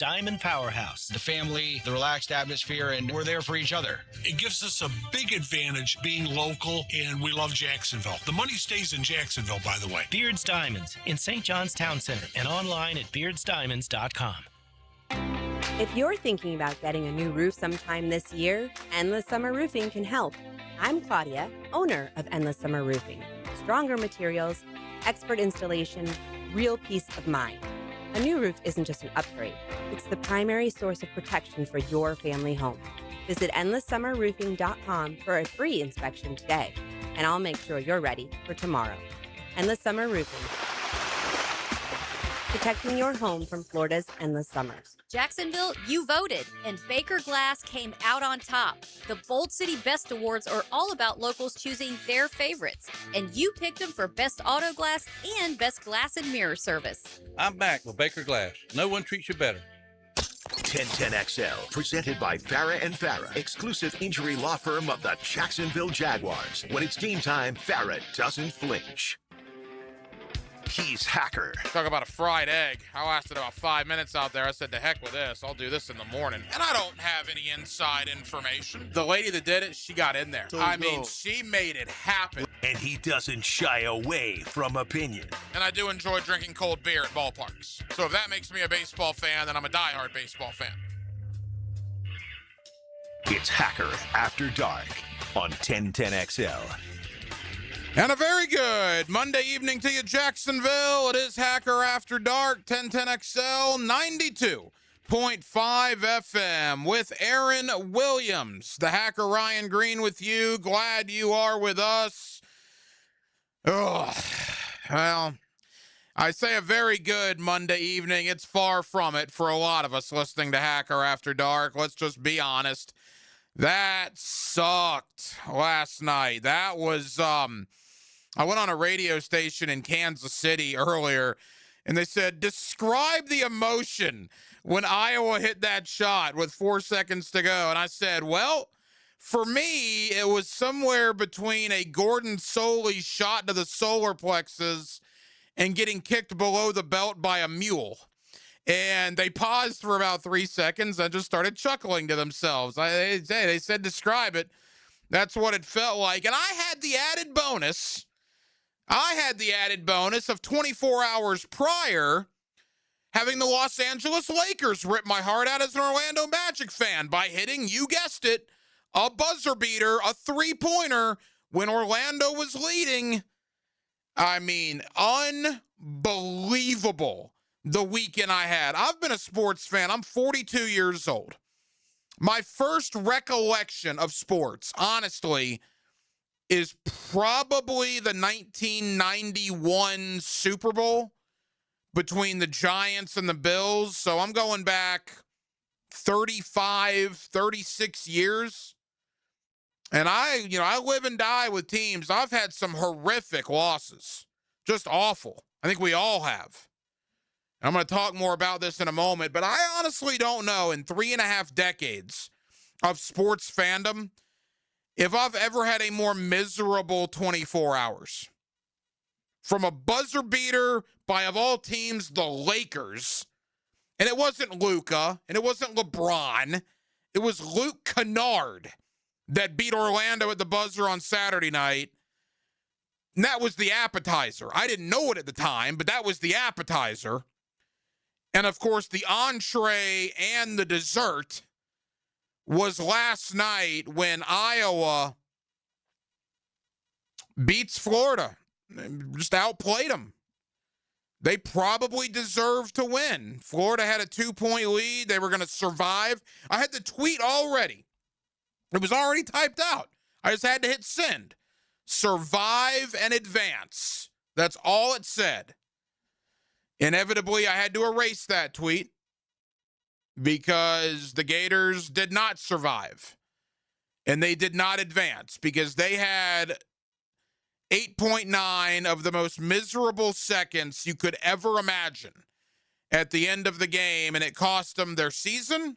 Diamond Powerhouse. The family, the relaxed atmosphere, and we're there for each other. It gives us a big advantage being local, and we love Jacksonville. The money stays in Jacksonville, by the way. Beards Diamonds in St. John's Town Center and online at beardsdiamonds.com. If you're thinking about getting a new roof sometime this year, Endless Summer Roofing can help. I'm Claudia, owner of Endless Summer Roofing. Stronger materials, expert installation, real peace of mind. A new roof isn't just an upgrade. It's the primary source of protection for your family home. Visit endlesssummerroofing.com for a free inspection today, and I'll make sure you're ready for tomorrow. Endless Summer Roofing. Protecting your home from Florida's endless summers. Jacksonville, you voted, and Baker Glass came out on top. The Bold City Best Awards are all about locals choosing their favorites, and you picked them for Best Auto Glass and Best Glass and Mirror Service. I'm back with Baker Glass. No one treats you better. 1010XL, presented by Farah and Farah, exclusive injury law firm of the Jacksonville Jaguars. When it's game time, Farah doesn't flinch. He's Hacker. Talk about a fried egg. I lasted about 5 minutes out there. I said, to heck with this. I'll do this in the morning. And I don't have any inside information. The lady that did it, she got in there. She made it happen. And he doesn't shy away from opinion. And I do enjoy drinking cold beer at ballparks. So if that makes me a baseball fan, then I'm a diehard baseball fan. It's Hacker After Dark on 1010XL. And a very good Monday evening to you, Jacksonville. It is Hacker After Dark, 1010XL, 92.5 FM with Aaron Williams. The Hacker Ryan Green with you. Glad you are with us. Oh, well, I say a very good Monday evening. It's far from it for a lot of us listening to Hacker After Dark. Let's just be honest. That sucked last night. That was, I went on a radio station in Kansas City earlier, and they said, describe the emotion when Iowa hit that shot with 4 seconds to go. And I said, well, for me, it was somewhere between a Gordon Soley shot to the solar plexus and getting kicked below the belt by a mule. And they paused for about 3 seconds and just started chuckling to themselves. They said, describe it. That's what it felt like. And I had the added bonus of 24 hours prior having the Los Angeles Lakers rip my heart out as an Orlando Magic fan by hitting, you guessed it, a buzzer beater, a three-pointer when Orlando was leading. I mean, unbelievable. The weekend I had. I've been a sports fan. I'm 42 years old. My first recollection of sports, honestly, is probably the 1991 Super Bowl between the Giants and the Bills. So I'm going back 35, 36 years. And I live and die with teams. I've had some horrific losses. Just awful. I think we all have. I'm going to talk more about this in a moment, but I honestly don't know in 3.5 decades of sports fandom if I've ever had a more miserable 24 hours. From a buzzer beater by, of all teams, the Lakers. And it wasn't Luka, and it wasn't LeBron. It was Luke Kennard that beat Orlando at the buzzer on Saturday night. And that was the appetizer. I didn't know it at the time, but that was the appetizer. And, of course, the entree and the dessert was last night when Iowa beats Florida. Just outplayed them. They probably deserved to win. Florida had a 2-point lead. They were going to survive. I had the tweet already. It was already typed out. I just had to hit send. Survive and advance. That's all it said. Inevitably, I had to erase that tweet because the Gators did not survive and they did not advance because they had 8.9 of the most miserable seconds you could ever imagine at the end of the game, and it cost them their season,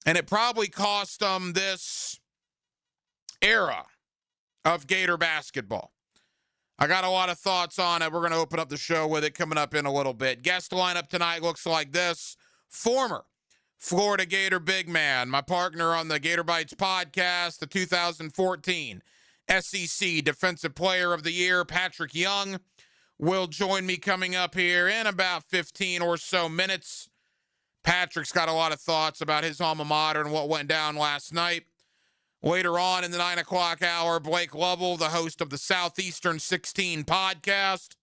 and it probably cost them this era of Gator basketball. I got a lot of thoughts on it. We're going to open up the show with it coming up in a little bit. Guest lineup tonight looks like this. former Florida Gator big man, my partner on the Gator Bites podcast, the 2014 SEC Defensive Player of the Year, Patrick Young, will join me coming up here in about 15 or so minutes. Patrick's got a lot of thoughts about his alma mater and what went down last night. Later on in the 9 o'clock hour, Blake Lovell, the host of the Southeastern 16 podcast.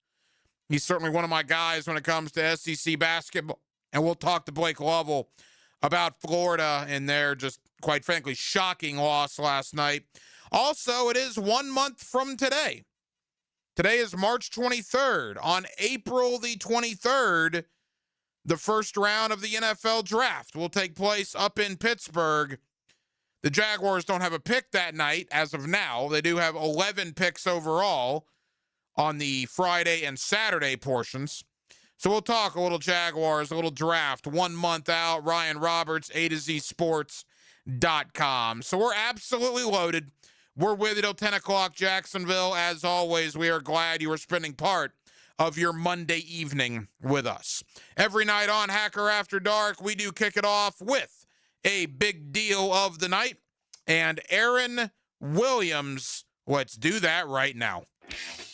He's certainly one of my guys when it comes to SEC basketball. And we'll talk to Blake Lovell about Florida and their just, quite frankly, shocking loss last night. Also, it is 1 month from today. Today is March 23rd. On April the 23rd, the first round of the NFL draft will take place up in Pittsburgh. The Jaguars don't have a pick that night as of now. They do have 11 picks overall on the Friday and Saturday portions. So we'll talk a little Jaguars, a little draft, 1 month out. Ryan Roberts, A to Z Sports.com. So we're absolutely loaded. We're with you till 10 o'clock, Jacksonville. As always, we are glad you are spending part of your Monday evening with us. Every night on Hacker After Dark, we do kick it off with a big deal of the night. And Aaron Williams, let's do that right now.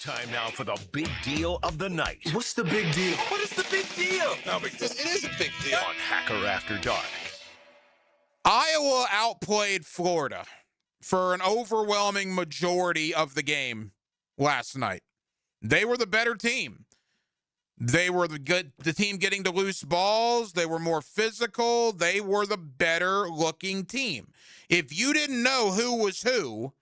Time now for the big deal of the night. What's the big deal? What is the big deal? No, because it is a big deal. On Hacker After Dark. Iowa outplayed Florida for an overwhelming majority of the game last night. They were the better team. They were the team getting to loose balls. They were more physical. They were the better looking team. If you didn't know who was who,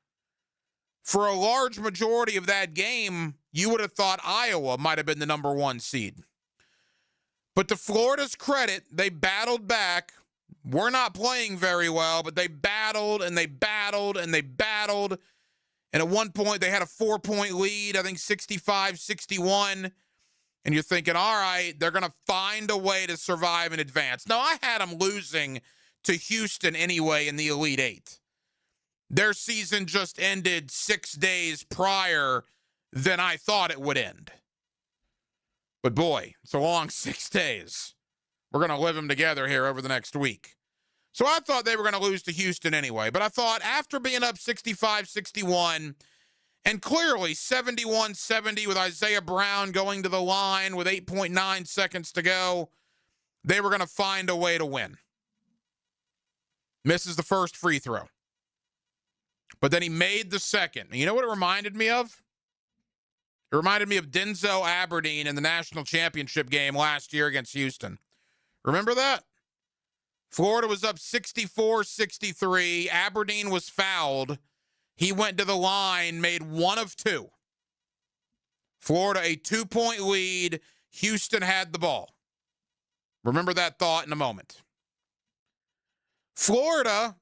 for a large majority of that game, you would have thought Iowa might have been the number 1 seed. But to Florida's credit, they battled back. We're not playing very well, but they battled and they battled and they battled. And at one point, they had a 4-point lead, I think 65-61. And you're thinking, all right, they're going to find a way to survive and advance. No, I had them losing to Houston anyway in the Elite Eight. Their season just ended 6 days prior than I thought it would end. But boy, it's a long 6 days. We're going to live them together here over the next week. So I thought they were going to lose to Houston anyway. But I thought after being up 65-61, and clearly 71-70 with Isaiah Brown going to the line with 8.9 seconds to go, they were going to find a way to win. Misses the first free throw. But then he made the second. And you know what it reminded me of? It reminded me of Denzel Aberdeen in the national championship game last year against Houston. Remember that? Florida was up 64-63. Aberdeen was fouled. He went to the line, made 1 of 2. Florida a 2-point lead. Houston had the ball. Remember that thought in a moment. Florida,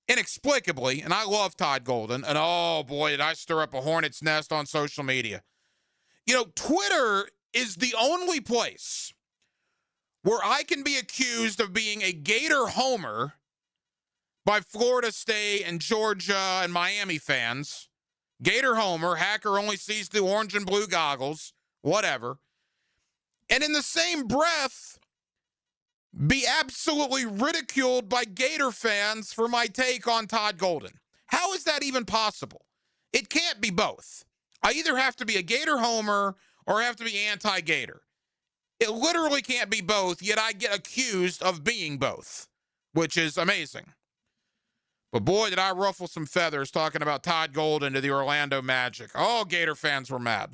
inexplicably, and I love Todd Golden, and oh boy, did I stir up a hornet's nest on social media. You know, Twitter is the only place where I can be accused of being a Gator homer by Florida State and Georgia and Miami fans. Gator homer, Hacker only sees the orange and blue goggles, whatever. And in the same breath, be absolutely ridiculed by Gator fans for my take on Todd Golden. How is that even possible? It can't be both. I either have to be a Gator homer or I have to be anti-Gator. It literally can't be both, yet I get accused of being both, which is amazing. But boy, did I ruffle some feathers talking about Todd Golden to the Orlando Magic. All Gator fans were mad.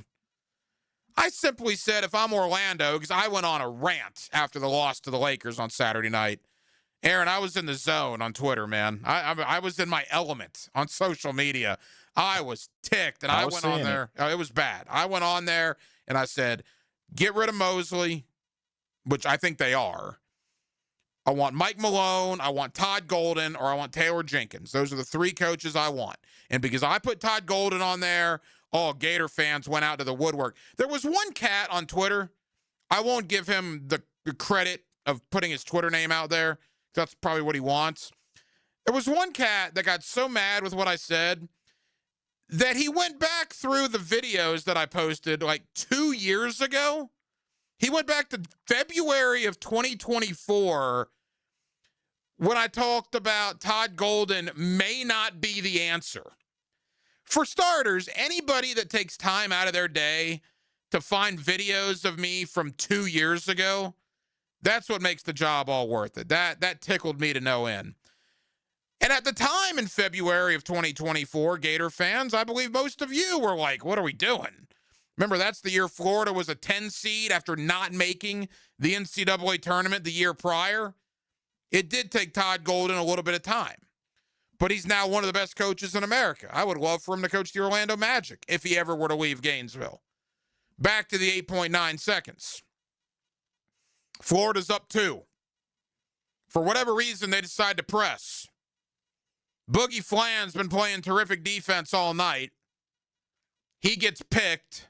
I simply said if I'm Orlando, because I went on a rant after the loss to the Lakers on Saturday night. Aaron, I was in the zone on Twitter, man. I was in my element on social media. I was ticked, and I went on there. It was bad. I went on there, and I said, get rid of Mosley, which I think they are. I want Mike Malone, I want Todd Golden, or I want Taylor Jenkins. Those are the 3 coaches I want. And because I put Todd Golden on there, all Gator fans went out to the woodwork. There was one cat on Twitter. I won't give him the credit of putting his Twitter name out there. That's probably what he wants. There was one cat that got so mad with what I said that he went back through the videos that I posted like 2 years ago He went back to February of 2024 when I talked about Todd Golden may not be the answer. For starters, anybody that takes time out of their day to find videos of me from 2 years ago, that's what makes the job all worth it. That tickled me to no end. And at the time in February of 2024, Gator fans, I believe most of you were like, what are we doing? Remember, that's the year Florida was a 10 seed after not making the NCAA tournament the year prior. It did take Todd Golden a little bit of time, but he's now one of the best coaches in America. I would love for him to coach the Orlando Magic if he ever were to leave Gainesville. Back to the 8.9 seconds. Florida's up 2. For whatever reason, they decide to press. Boogie Flan's been playing terrific defense all night. He gets picked.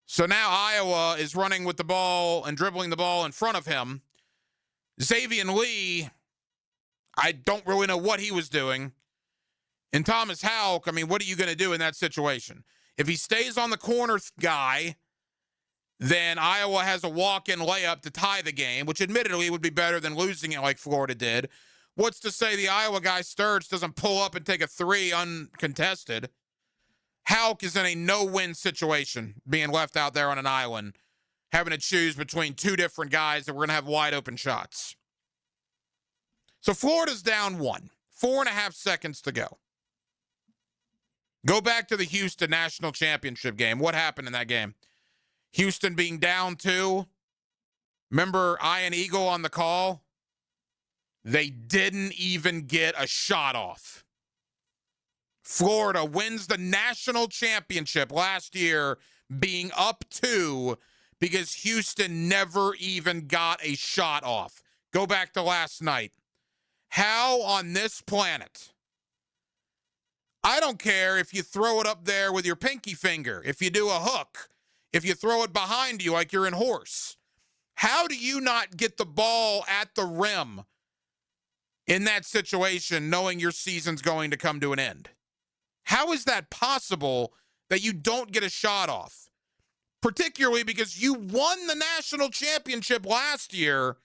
So now Iowa is running with the ball and dribbling the ball in front of him. Xavier Lee, I don't really know what he was doing. And Thomas Houck, I mean, what are you going to do in that situation? If he stays on the corner guy, then Iowa has a walk-in layup to tie the game, which admittedly would be better than losing it like Florida did. What's to say the Iowa guy, Sturge, doesn't pull up and take a 3 uncontested? Houck is in a no-win situation, being left out there on an island, having to choose between 2 different guys that were going to have wide-open shots. So Florida's down 1. 4.5 seconds to go. Go back to the Houston National Championship game. What happened in that game? Houston being down 2. Remember Ian Eagle on the call? They didn't even get a shot off. Florida wins the national championship last year being up 2 because Houston never even got a shot off. Go back to last night. How on this planet? I don't care if you throw it up there with your pinky finger, if you do a hook, if you throw it behind you like you're in horse. How do you not get the ball at the rim in that situation knowing your season's going to come to an end? How is that possible that you don't get a shot off? Particularly because you won the national championship last year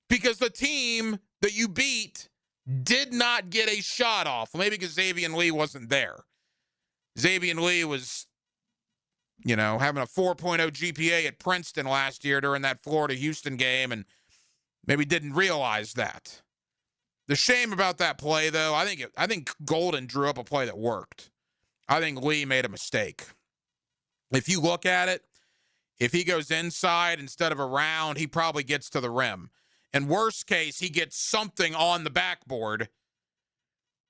because the team that you beat did not get a shot off. Well, maybe because Xavier Lee wasn't there. Xavier Lee was, having a 4.0 GPA at Princeton last year during that Florida-Houston game and maybe didn't realize that. The shame about that play, though, I think Golden drew up a play that worked. I think Lee made a mistake. If you look at it, if he goes inside instead of around, he probably gets to the rim. And worst case, he gets something on the backboard,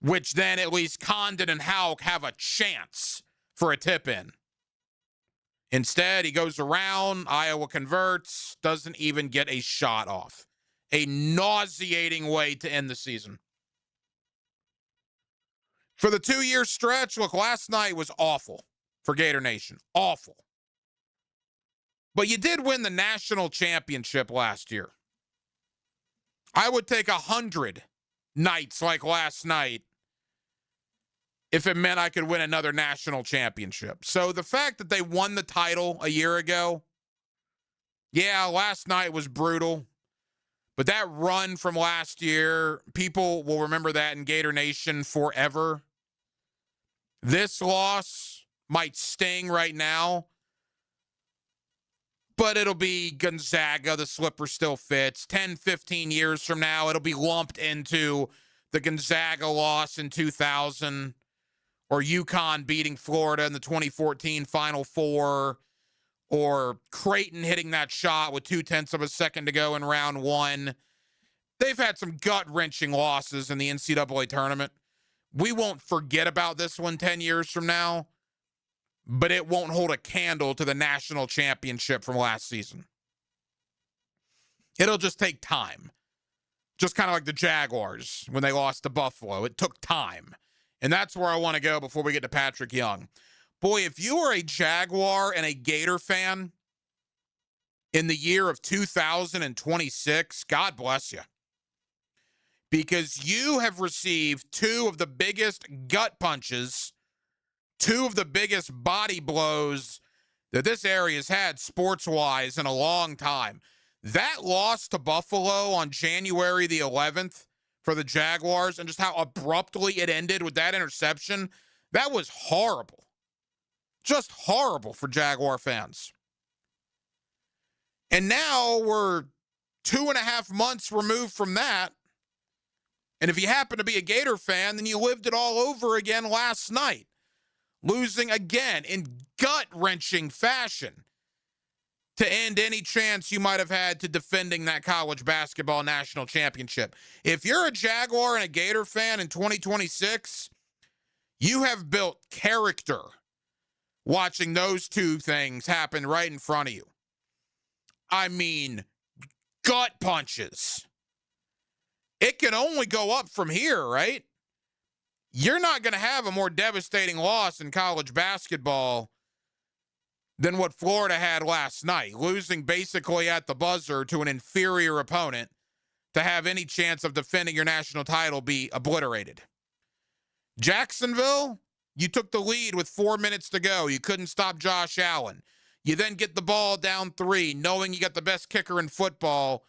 which then at least Condon and Houck have a chance for a tip-in. Instead, he goes around, Iowa converts, doesn't even get a shot off. A nauseating way to end the season. For the 2-year stretch, look, last night was awful for Gator Nation. Awful. But you did win the national championship last year. I would take 100 nights like last night if it meant I could win another national championship. So the fact that they won the title a year ago, yeah, last night was brutal. But that run from last year, people will remember that in Gator Nation forever. This loss might sting right now, but it'll be Gonzaga. The slipper still fits. 10, 15 years from now, it'll be lumped into the Gonzaga loss in 2000 or UConn beating Florida in the 2014 Final Four, or Creighton hitting that shot with 0.2 of a second to go in round 1. They've had some gut-wrenching losses in the NCAA tournament. We won't forget about this one 10 years from now, but it won't hold a candle to the national championship from last season. It'll just take time. Just kind of like the Jaguars when they lost to Buffalo. It took time. And that's where I want to go before we get to Patrick Young. Boy, if you are a Jaguar and a Gator fan in the year of 2026, God bless you. Because you have received 2 of the biggest gut punches, 2 of the biggest body blows that this area has had sports-wise in a long time. That loss to Buffalo on January the 11th for the Jaguars and just how abruptly it ended with that interception, that was horrible. Just horrible for Jaguar fans. And now we're 2.5 months removed from that. And if you happen to be a Gator fan, then you lived it all over again last night, losing again in gut-wrenching fashion to end any chance you might have had to defending that college basketball national championship. If you're a Jaguar and a Gator fan in 2026, you have built character watching those two things happen right in front of you. I mean, gut punches. It can only go up from here, right? You're not going to have a more devastating loss in college basketball than what Florida had last night, losing basically at the buzzer to an inferior opponent to have any chance of defending your national title be obliterated. Jacksonville, you took the lead with 4 minutes to go. You couldn't stop Josh Allen. You then get the ball down 3, knowing you got the best kicker in football,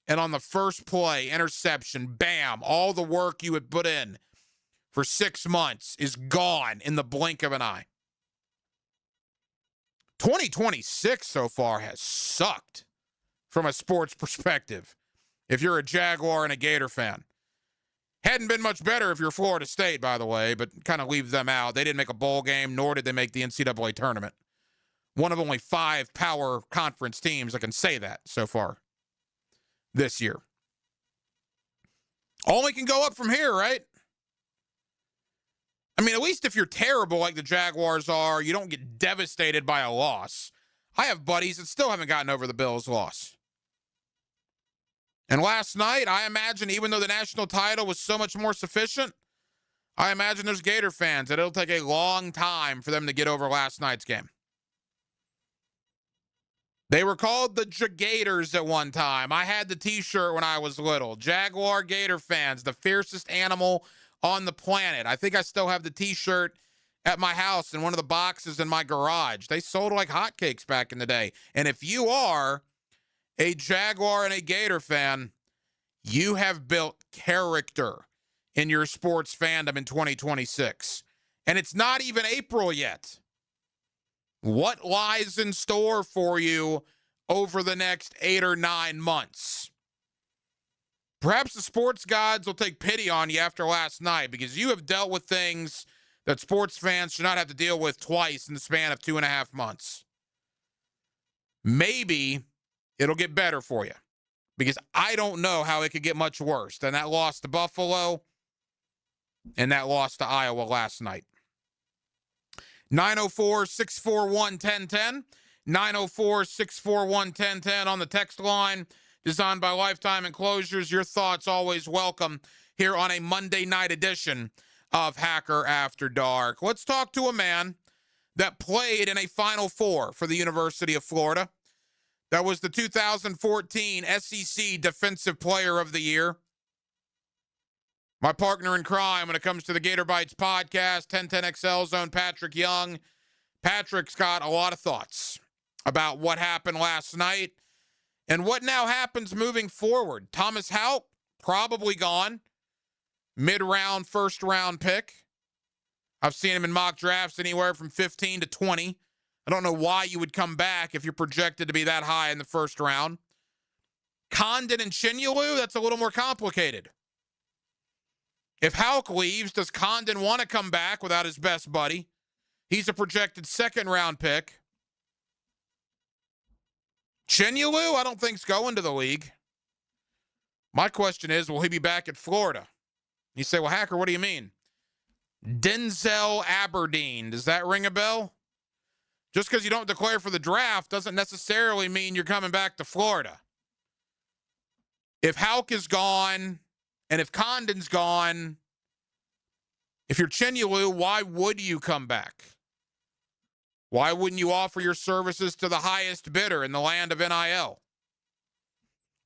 and on the first play, interception, bam, all the work you had put in for 6 months is gone in the blink of an eye. 2026 so far has sucked from a sports perspective if you're a Jaguar and a Gator fan. Hadn't been much better if you're Florida State, by the way, but kind of leave them out. They didn't make a bowl game, nor did they make the NCAA tournament. One of only 5 power conference teams that can say that so far this year. Only can go up from here, right? I mean, at least if you're terrible like the Jaguars are, you don't get devastated by a loss. I have buddies that still haven't gotten over the Bills' loss. And last night, I imagine, even though the national title was so much more sufficient, I imagine there's Gator fans that it'll take a long time for them to get over last night's game. They were called the Jagators at one time. I had the t-shirt when I was little. Jaguar Gator fans, the fiercest animal on the planet. I think I still have the t-shirt at my house in one of the boxes in my garage. They sold like hotcakes back in the day. And if you are a Jaguar and a Gator fan, you have built character in your sports fandom in 2026. And it's not even April yet. What lies in store for you over the next 8 or 9 months? Perhaps the sports gods will take pity on you after last night because you have dealt with things that sports fans should not have to deal with twice in the span of 2.5 months. Maybe it'll get better for you because I don't know how it could get much worse than that loss to Buffalo and that loss to Iowa last night. 904-641-1010. 904-641-1010 on the text line. Designed by Lifetime Enclosures. Your thoughts always welcome here on a Monday night edition of Hacker After Dark. Let's talk to a man that played in a Final Four for the University of Florida. That was the 2014 SEC Defensive Player of the Year. My partner in crime when it comes to the Gator Bites podcast, 1010XL Zone, Patrick Young. Patrick's got a lot of thoughts about what happened last night and what now happens moving forward. Thomas Houck, probably gone. Mid-round, first-round pick. I've seen him in mock drafts anywhere from 15 to 20. I don't know why you would come back if you're projected to be that high in the first round. Condon and Chinyalu, that's a little more complicated. If Houck leaves, does Condon want to come back without his best buddy? He's a projected second-round pick. Chinyalu, I don't think is going to the league. My question is, will he be back at Florida? You say, well, Hacker, what do you mean? Denzel Aberdeen. Does that ring a bell? Just because you don't declare for the draft doesn't necessarily mean you're coming back to Florida. If Houck is gone, and if Condon's gone, if you're Chinyalu, why would you come back? Why wouldn't you offer your services to the highest bidder in the land of NIL?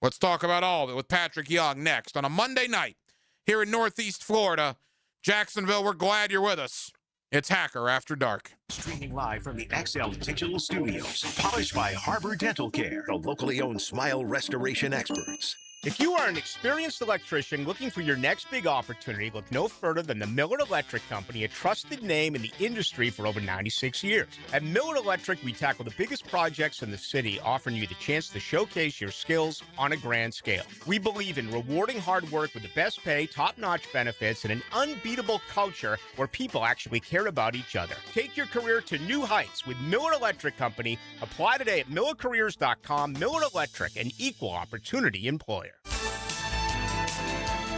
Let's talk about all of it with Patrick Young next on a Monday night here in Northeast Florida. Jacksonville, we're glad you're with us It's Hacker After Dark. Streaming live from the XL Digital Studios. Polished by Harbor Dental Care, the locally owned smile restoration experts. If you are an experienced electrician looking for your next big opportunity, look no further than the Miller Electric Company, a trusted name in the industry for over 96 years. At Miller Electric, we tackle the biggest projects in the city, offering you the chance to showcase your skills on a grand scale. We believe in rewarding hard work with the best pay, top-notch benefits, and an unbeatable culture where people actually care about each other. Take your career to new heights with Miller Electric Company. Apply today at millercareers.com. Miller Electric, an equal opportunity employer.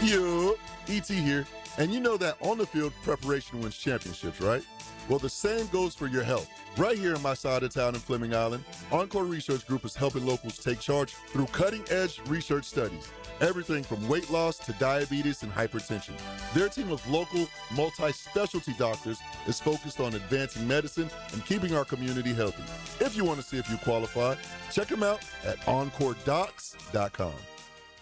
Yo, ET here. And you know that on the field, preparation wins championships, right? Well, the same goes for your health. Right here in my side of town in Fleming Island, Encore Research Group is helping locals take charge through cutting-edge research studies. Everything from weight loss to diabetes and hypertension. Their team of local, multi-specialty doctors is focused on advancing medicine and keeping our community healthy. If you want to see if you qualify, check them out at encoredocs.com.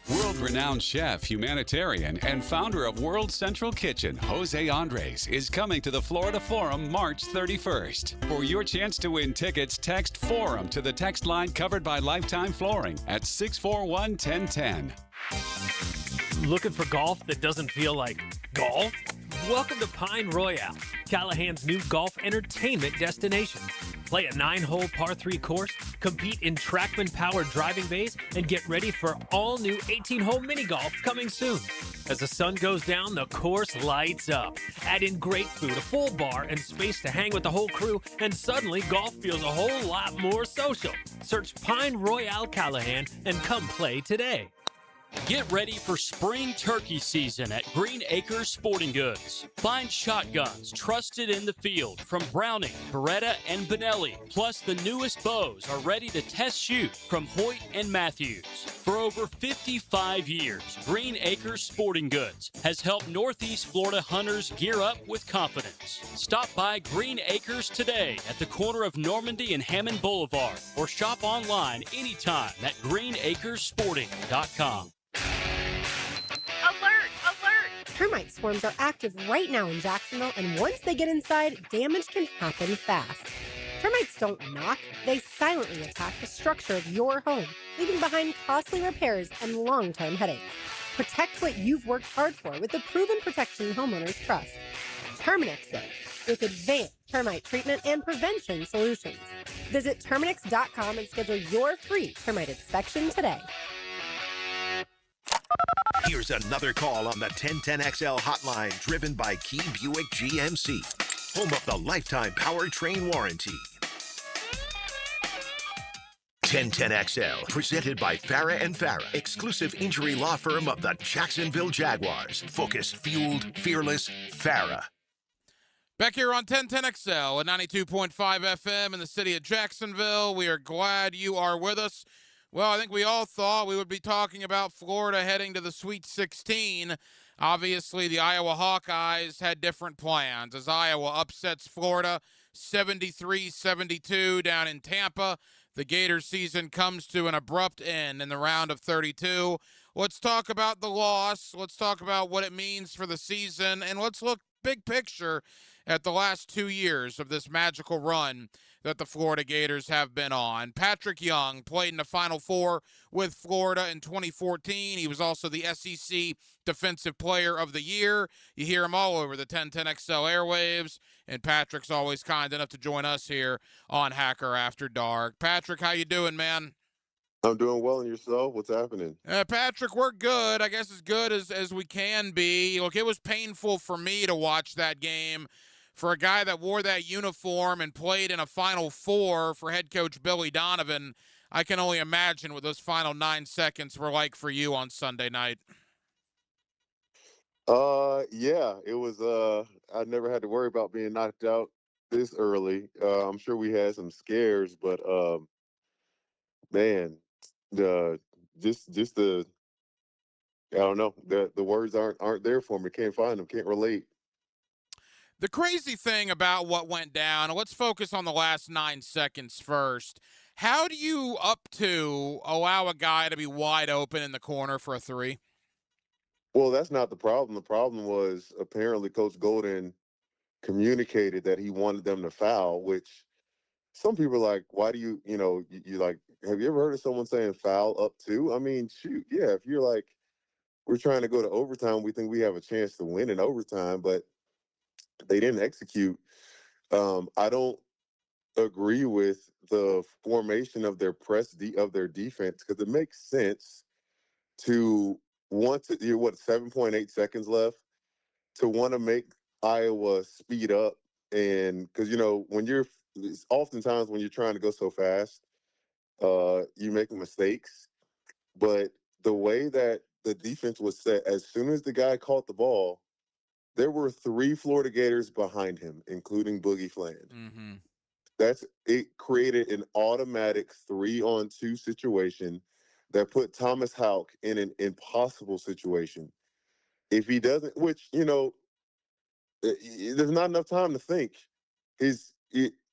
World-renowned chef, humanitarian, and founder of World Central Kitchen, Jose Andres, is coming to the Florida Forum March 31st. For your chance to win tickets, text FORUM to the text line covered by Lifetime Flooring at 641-1010. Looking for golf that doesn't feel like golf? Welcome to Pine Royale, Callahan's new golf entertainment destination. Play a 9-hole par 3 course, compete in TrackMan-powered driving bays, and get ready for all-new 18-hole mini golf coming soon. As the sun goes down, the course lights up. Add in great food, a full bar, and space to hang with the whole crew, and suddenly golf feels a whole lot more social. Search Pine Royale Callahan and come play today. Get ready for spring turkey season at Green Acres Sporting Goods. Find shotguns trusted in the field from Browning, Beretta, and Benelli. Plus, the newest bows are ready to test shoot from Hoyt and Matthews. For over 55 years, Green Acres Sporting Goods has helped Northeast Florida hunters gear up with confidence. Stop by Green Acres today at the corner of Normandy and Hammond Boulevard, or shop online anytime at greenacresporting.com. Alert! Alert! Termite swarms are active right now in Jacksonville, and once they get inside, damage can happen fast. Termites don't knock, they silently attack the structure of your home, leaving behind costly repairs and long-term headaches. Protect what you've worked hard for with the proven protection homeowners trust. Terminix with advanced termite treatment and prevention solutions. Visit Terminix.com and schedule your free termite inspection today. Here's another call on the 1010XL hotline driven by Key Buick GMC, home of the lifetime powertrain warranty. 1010XL, presented by Farah and Farah, exclusive injury law firm of the Jacksonville Jaguars. Focused, fueled, fearless, Farah. Back here on 1010XL at 92.5 FM in the city of Jacksonville. We are glad you are with us. Well, I think we all thought we would be talking about Florida heading to the Sweet 16. Obviously, the Iowa Hawkeyes had different plans as Iowa upsets Florida 73-72 down in Tampa. The Gator season comes to an abrupt end in the round of 32. Let's talk about the loss. Let's talk about what it means for the season. And let's look big picture at the last 2 years of this magical run that the Florida Gators have been on. Patrick Young played in the Final Four with Florida in 2014. He was also the SEC Defensive Player of the Year. You hear him all over the 1010XL airwaves, and Patrick's always kind enough to join us here on Hacker After Dark. Patrick, how you doing, man? I'm doing well, and yourself? What's happening? Patrick, we're good. I guess as good as we can be. Look, it was painful for me to watch that game. For a guy that wore that uniform and played in a Final Four for head coach Billy Donovan, I can only imagine what those final 9 seconds were like for you on Sunday night. Yeah, it was, I never had to worry about being knocked out this early. I'm sure we had some scares, but, man, just the, I don't know, the words aren't there for me. Can't find them, can't relate. The crazy thing about what went down, let's focus on the last 9 seconds first. How do you allow a guy to be wide open in the corner for a three? Well, that's not the problem. The problem was apparently Coach Golden communicated that he wanted them to foul, which some people are like, why do you like, have you ever heard of someone saying foul up two? I mean, shoot, yeah, if you're like, we're trying to go to overtime, we think we have a chance to win in overtime, but they didn't execute. I don't agree with the formation of their of their defense, because it makes sense to want to, 7.8 seconds left, to want to make Iowa speed up. And because, oftentimes when you're trying to go so fast, you make mistakes. But the way that the defense was set, as soon as the guy caught the ball, there were 3 Florida Gators behind him, including Boogie Fland. Mm-hmm. It created an automatic 3-on-2 situation that put Thomas Houck in an impossible situation. If he doesn't, which, there's not enough time to think.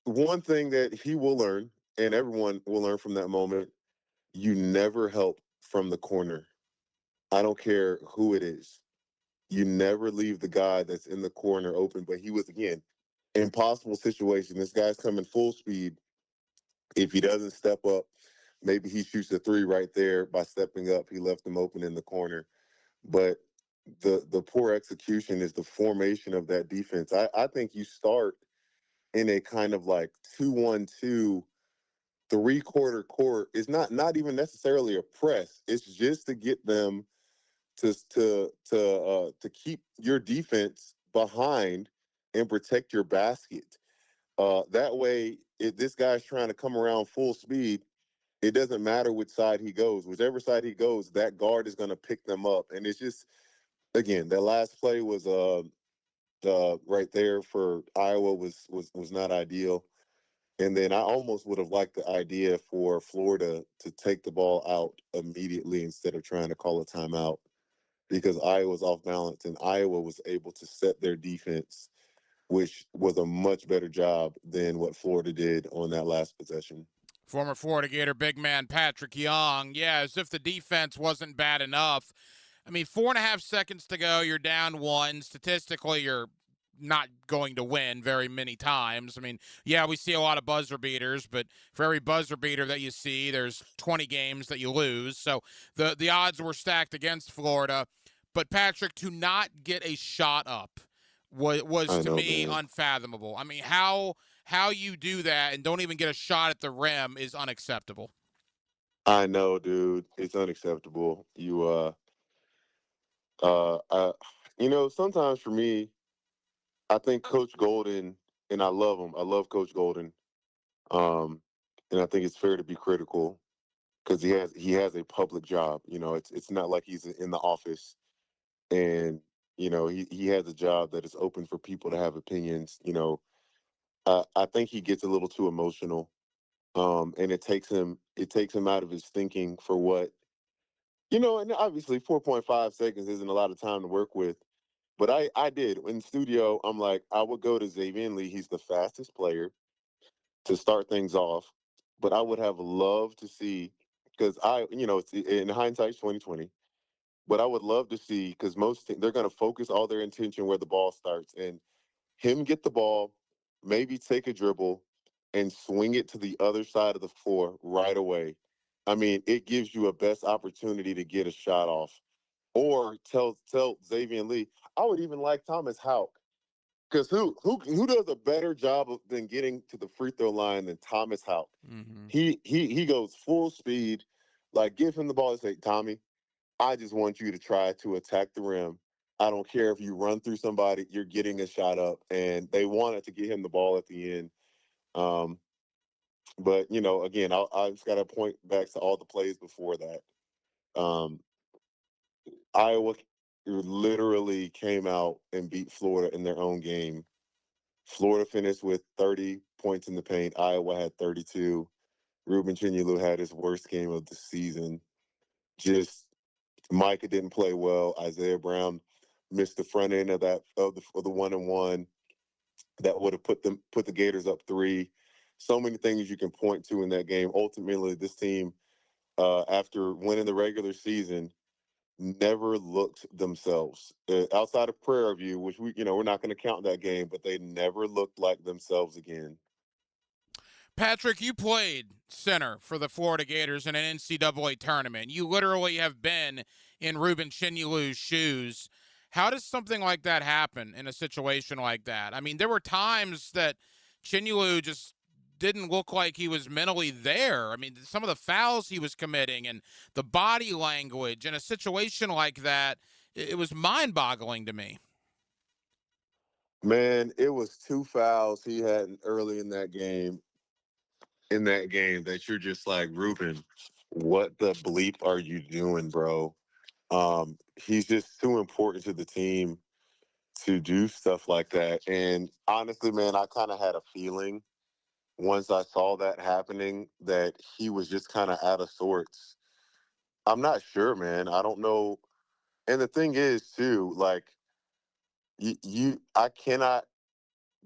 One thing that he will learn, and everyone will learn from that moment, you never help from the corner. I don't care who it is. You never leave the guy that's in the corner open. But he was, again, impossible situation. This guy's coming full speed. If he doesn't step up, maybe he shoots a 3 right there. By stepping up, he left him open in the corner. But the poor execution is the formation of that defense. I think you start in a kind of like 2-1-2, 3-quarter court. It's not even necessarily a press. It's just to get them to keep your defense behind and protect your basket. That way, if this guy's trying to come around full speed, it doesn't matter which side he goes. Whichever side he goes, that guard is going to pick them up. And it's just, again, that last play was right there for Iowa was not ideal. And then I almost would have liked the idea for Florida to take the ball out immediately instead of trying to call a timeout, because Iowa was off balance and Iowa was able to set their defense, which was a much better job than what Florida did on that last possession. Former Florida Gator big man Patrick Young. Yeah, as if the defense wasn't bad enough. I mean, 4.5 seconds to go, you're down 1. Statistically, you're not going to win very many times. I mean, yeah, we see a lot of buzzer beaters, but for every buzzer beater that you see, there's 20 games that you lose. So the odds were stacked against Florida. But Patrick, to not get a shot up was to me unfathomable. I mean, how you do that and don't even get a shot at the rim is unacceptable. I know, dude. It's unacceptable. Sometimes for me, I think Coach Golden, and I love him. I love Coach Golden. And I think it's fair to be critical because he has a public job. It's not like he's in the office and, he has a job that is open for people to have opinions. I think he gets a little too emotional. And it takes him out of his thinking for what, and obviously 4.5 seconds isn't a lot of time to work with. But I did. In studio, I'm like, I would go to Xavier Lee. He's the fastest player to start things off. But I would have loved to see, because in hindsight, it's 2020. But I would love to see, because they're going to focus all their attention where the ball starts. And him get the ball, maybe take a dribble, and swing it to the other side of the floor right away. I mean, it gives you a best opportunity to get a shot off. Or tell Xavier Lee. I would even like Thomas Houck, because who does a better job than getting to the free throw line than Thomas Houck? Mm-hmm. He goes full speed. Like, give him the ball and say, Tommy, I just want you to try to attack the rim. I don't care if you run through somebody, you're getting a shot up. And they wanted to get him the ball at the end. But again, I just got to point back to all the plays before that. Iowa literally came out and beat Florida in their own game. Florida finished with 30 points in the paint. Iowa had 32. Ruben Chinyelu had his worst game of the season. Just Micah didn't play well. Isaiah Brown missed the front end of the 1-and-1 that would have put the Gators up 3. So many things you can point to in that game. Ultimately, this team, after winning the regular season, never looked themselves. Outside of Prairie View, which we're not going to count that game, but they never looked like themselves again. Patrick, you played center for the Florida Gators in an NCAA tournament. You literally have been in Ruben Chinyulu's shoes. How does something like that happen in a situation like that? I mean, there were times that Chinyulu just didn't look like he was mentally there. I mean, some of the fouls he was committing and the body language in a situation like that, it was mind-boggling to me. Man, it was 2 fouls he had early in that game. That you're just like, Ruben, what the bleep are you doing, bro? He's just too important to the team to do stuff like that. And honestly, man, I kind of had a feeling once I saw that happening that he was just kind of out of sorts. I'm not sure, man. I don't know. And the thing is, too, like, I cannot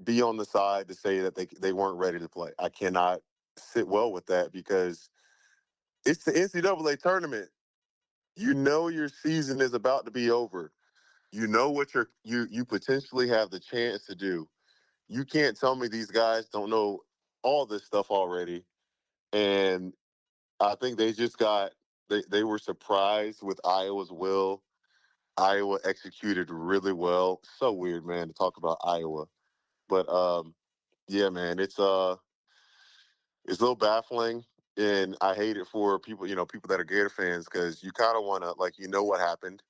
be on the side to say that they weren't ready to play. I cannot sit well with that because it's the NCAA tournament. You know your season is about to be over. You know what you potentially have the chance to do. You can't tell me these guys don't know all this stuff already. And I think they were surprised with Iowa's will. Iowa executed really well. So weird, man, to talk about Iowa. But yeah, man, it's a little baffling, and I hate it for people, people that are Gator fans, because you kind of want to, like, what happened,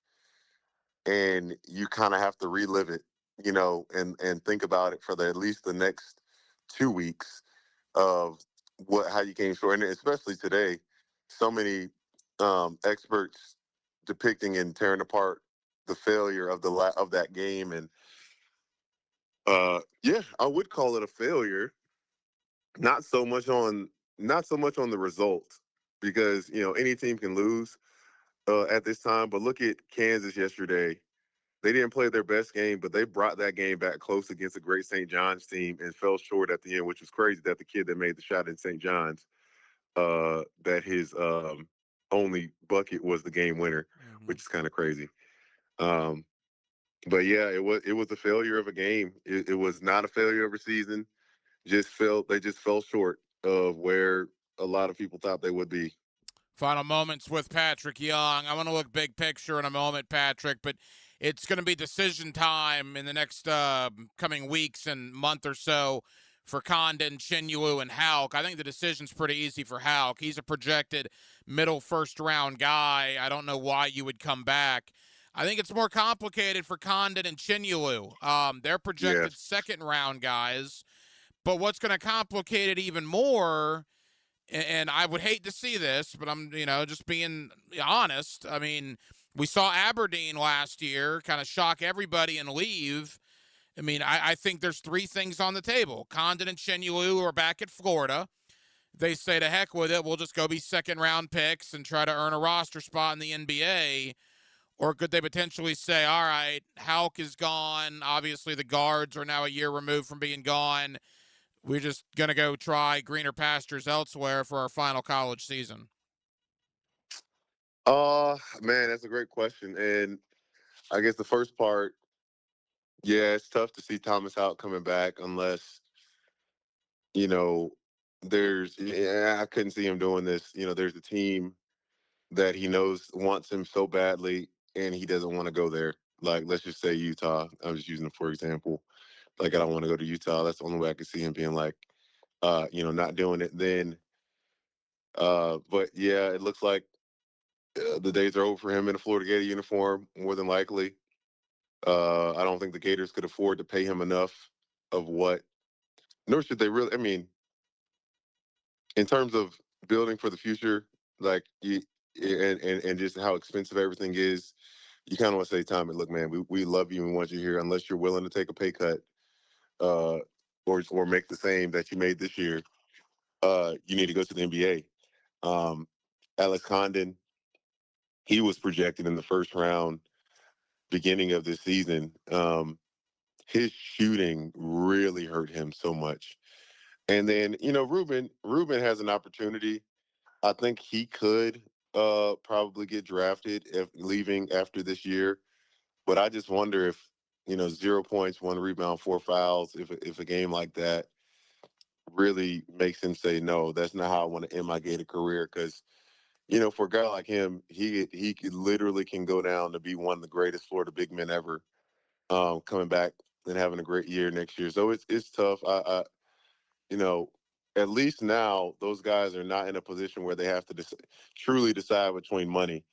and you kind of have to relive it, and think about it for at least the next 2 weeks of how you came short, and especially today, so many experts depicting and tearing apart the failure of that game, and yeah, I would call it a failure. Not so much on the result, because any team can lose at this time. But look at Kansas yesterday; they didn't play their best game, but they brought that game back close against a great St. John's team and fell short at the end, which was crazy. That the kid that made the shot in St. John's, that his only bucket was the game winner, which is kind of crazy. But yeah, it was a failure of a game. It was not a failure of a season. They just fell short of where a lot of people thought they would be. Final moments with Patrick Young. I want to look big picture in a moment, Patrick, but it's going to be decision time in the next coming weeks and month or so for Condon, Chinyulu, and Houck. I think the decision's pretty easy for Houck. He's a projected middle first-round guy. I don't know why you would come back. I think it's more complicated for Condon and Chinyulu. They're projected second-round guys. But what's going to complicate it even more, and I would hate to see this, but I'm, just being honest. I mean, we saw Aberdeen last year kind of shock everybody and leave. I mean, I think there's 3 things on the table. Condon and Chinyulu are back at Florida. They say to heck with it. We'll just go be second-round picks and try to earn a roster spot in the NBA. Or could they potentially say, all right, Houck is gone. Obviously, the guards are now a year removed from being gone. We're just going to go try greener pastures elsewhere for our final college season. Man, that's a great question. And I guess the first part, yeah, it's tough to see Thomas Houck coming back unless, I couldn't see him doing this. There's a team that he knows wants him so badly, and he doesn't want to go there. Like, let's just say Utah. I'm just using it for example. Like, I don't want to go to Utah. That's the only way I could see him being like, not doing it then. But yeah, it looks like the days are over for him in a Florida Gator uniform, more than likely. I don't think the Gators could afford to pay him enough of what, nor should they really. I mean, in terms of building for the future, like, and just how expensive everything is, you kind of want to say, Tommy, look, man, we love you and want you here. Unless you're willing to take a pay cut, or make the same that you made this year, you need to go to the NBA. Alex Condon, he was projected in the first round beginning of this season. His shooting really hurt him so much. And then, Ruben has an opportunity. I think he could probably get drafted if leaving after this year. But I just wonder if, 0 points, 1 rebound, 4 fouls, if a game like that really makes him say, no, that's not how I want to end my Gator career. Because, for a guy like him, he could literally can go down to be one of the greatest Florida big men ever, coming back and having a great year next year. So it's tough. At least now those guys are not in a position where they have to truly decide between money.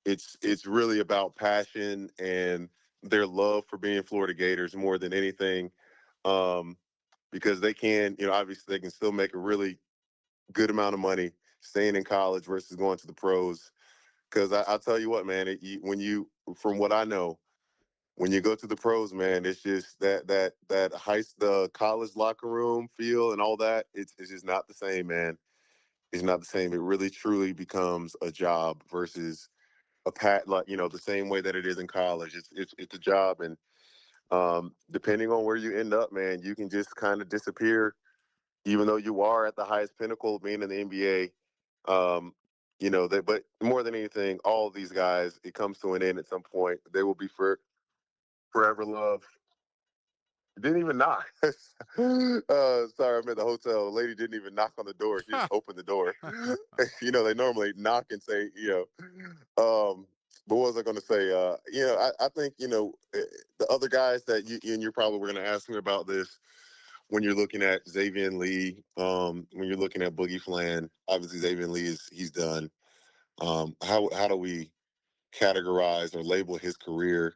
It's really about passion and their love for being Florida Gators more than anything, because they can, obviously they can still make a really good amount of money staying in college versus going to the pros. Because I'll tell you what, man, from what I know, when you go to the pros, man, it's just the college locker room feel and all that. It's just not the same, man. It's not the same. It really truly becomes a job versus the same way that it is in college. It's a job, and depending on where you end up, man, you can just kind of disappear, even though you are at the highest pinnacle of being in the NBA. But more than anything, all of these guys, it comes to an end at some point. They will be forever loved. Didn't even knock. Sorry, I'm at the hotel. The lady didn't even knock on the door. She just opened the door. They normally knock and say, but what was I going to say? I think, the other guys that you're probably going to ask me about this when you're looking at Xavier Lee, when you're looking at Boogie Flan. Obviously, Xavier Lee he's done. How do we categorize or label his career?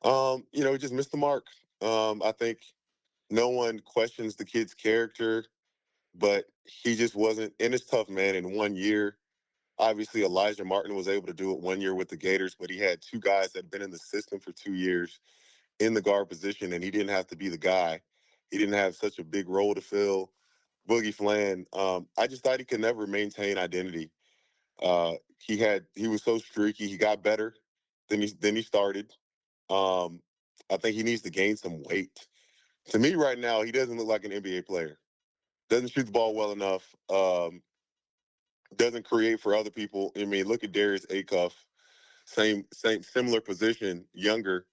He just missed the mark. I think no one questions the kid's character, but he just wasn't. And it's tough, man. In 1 year, obviously Elijah Martin was able to do it 1 year with the Gators, but he had 2 guys that had been in the system for 2 years in the guard position, and he didn't have to be the guy. He didn't have such a big role to fill. Boogie Flan, I just thought he could never maintain identity. He was so streaky. He got better than he started. I think he needs to gain some weight. To me, right now, he doesn't look like an NBA player. Doesn't shoot the ball well enough. Doesn't create for other people. I mean, look at Darius Acuff, same similar position, younger.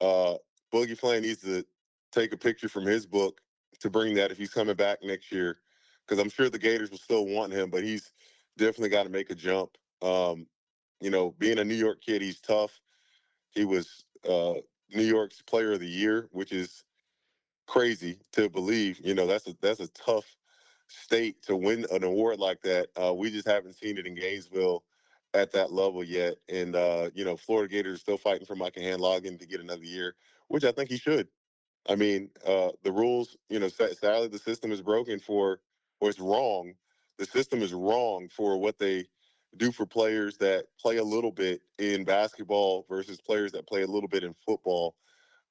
Boogie Flan needs to take a picture from his book to bring that if he's coming back next year, because I'm sure the Gators will still want him, but he's definitely got to make a jump. Being a New York kid, he's tough. He was New York's Player of the Year, which is crazy to believe. That's a tough state to win an award like that. We just haven't seen it in Gainesville at that level yet. And Florida Gators are still fighting for Micah Handloggin to get another year, which I think he should. I mean, the rules, sadly the system is broken or it's wrong. The system is wrong for what they do for players that play a little bit in basketball versus players that play a little bit in football.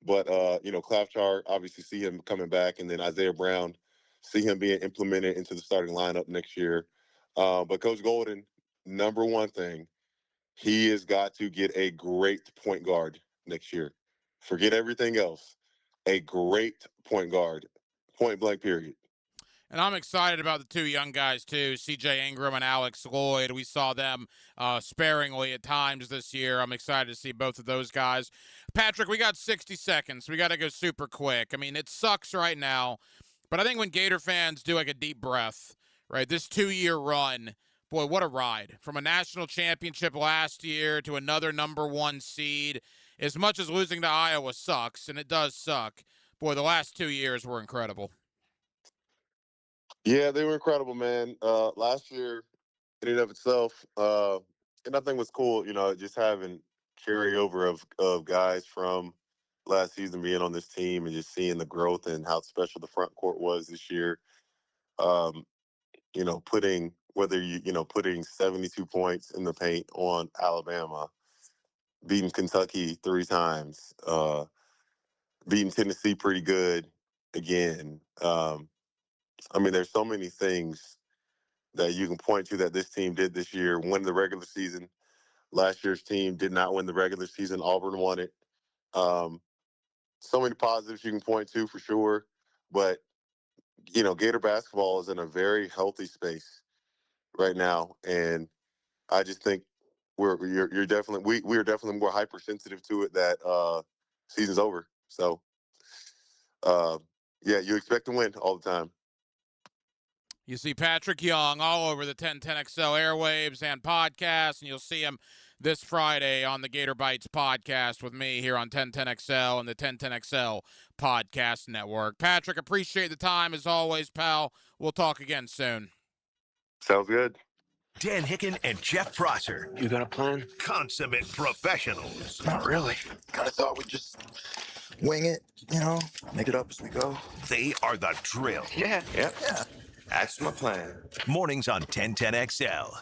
But, Klafchar, obviously see him coming back, and then Isaiah Brown, see him being implemented into the starting lineup next year. But Coach Golden, number one thing, he has got to get a great point guard next year. Forget everything else. A great point guard, point blank, period. And I'm excited about the 2 young guys, too, CJ Ingram and Alex Lloyd. We saw them sparingly at times this year. I'm excited to see both of those guys. Patrick, we got 60 seconds. We got to go super quick. I mean, it sucks right now, but I think when Gator fans do like a deep breath, right, this 2-year run, boy, what a ride. From a national championship last year to another number 1 seed. As much as losing to Iowa sucks, and it does suck, boy, the last 2 years were incredible. Yeah, they were incredible, man. Last year, in and of itself, and I think what's cool, just having carryover of guys from last season being on this team and just seeing the growth and how special the front court was this year. Putting 72 points in the paint on Alabama, beating Kentucky 3 times, beating Tennessee pretty good again. There's so many things that you can point to that this team did this year. Win the regular season. Last year's team did not win the regular season. Auburn won it. So many positives you can point to for sure. But, Gator basketball is in a very healthy space right now. And, I just think you're definitely we are definitely more hypersensitive to it that season's over. So yeah, you expect to win all the time. You see Patrick Young all over the 1010XL airwaves and podcasts, and you'll see him this Friday on the Gator Bites podcast with me here on 1010XL and the 1010XL podcast network. Patrick, appreciate the time as always, pal. We'll talk again soon. Sounds good. Dan Hicken and Jeff Prosser. You got a plan? Consummate professionals. Not really. Kind of thought we'd just wing it, make it up as we go. They are the drill. Yeah. That's my plan. Mornings on 1010XL.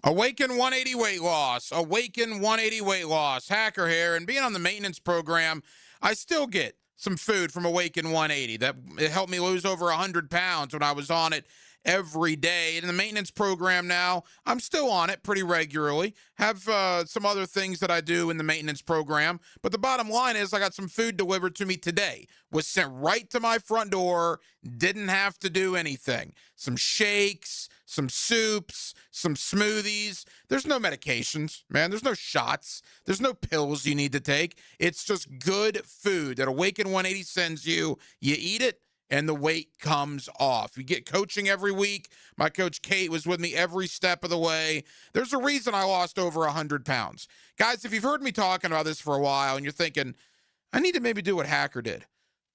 Awaken 180 weight loss. Awaken 180 weight loss. Hacker here. And being on the maintenance program, I still get some food from Awaken 180. That it helped me lose over 100 pounds when I was on it every day. In the maintenance program now, I'm still on it pretty regularly. Have some other things that I do in the maintenance program. But the bottom line is I got some food delivered to me today. Was sent right to my front door. Didn't have to do anything. Some shakes, some soups, some smoothies. There's no medications, man. There's no shots. There's no pills you need to take. It's just good food that Awaken 180 sends you. You eat it, and the weight comes off. You get coaching every week. My coach Kate was with me every step of the way. There's a reason I lost over 100 pounds. Guys, if you've heard me talking about this for a while and you're thinking, I need to maybe do what Hacker did,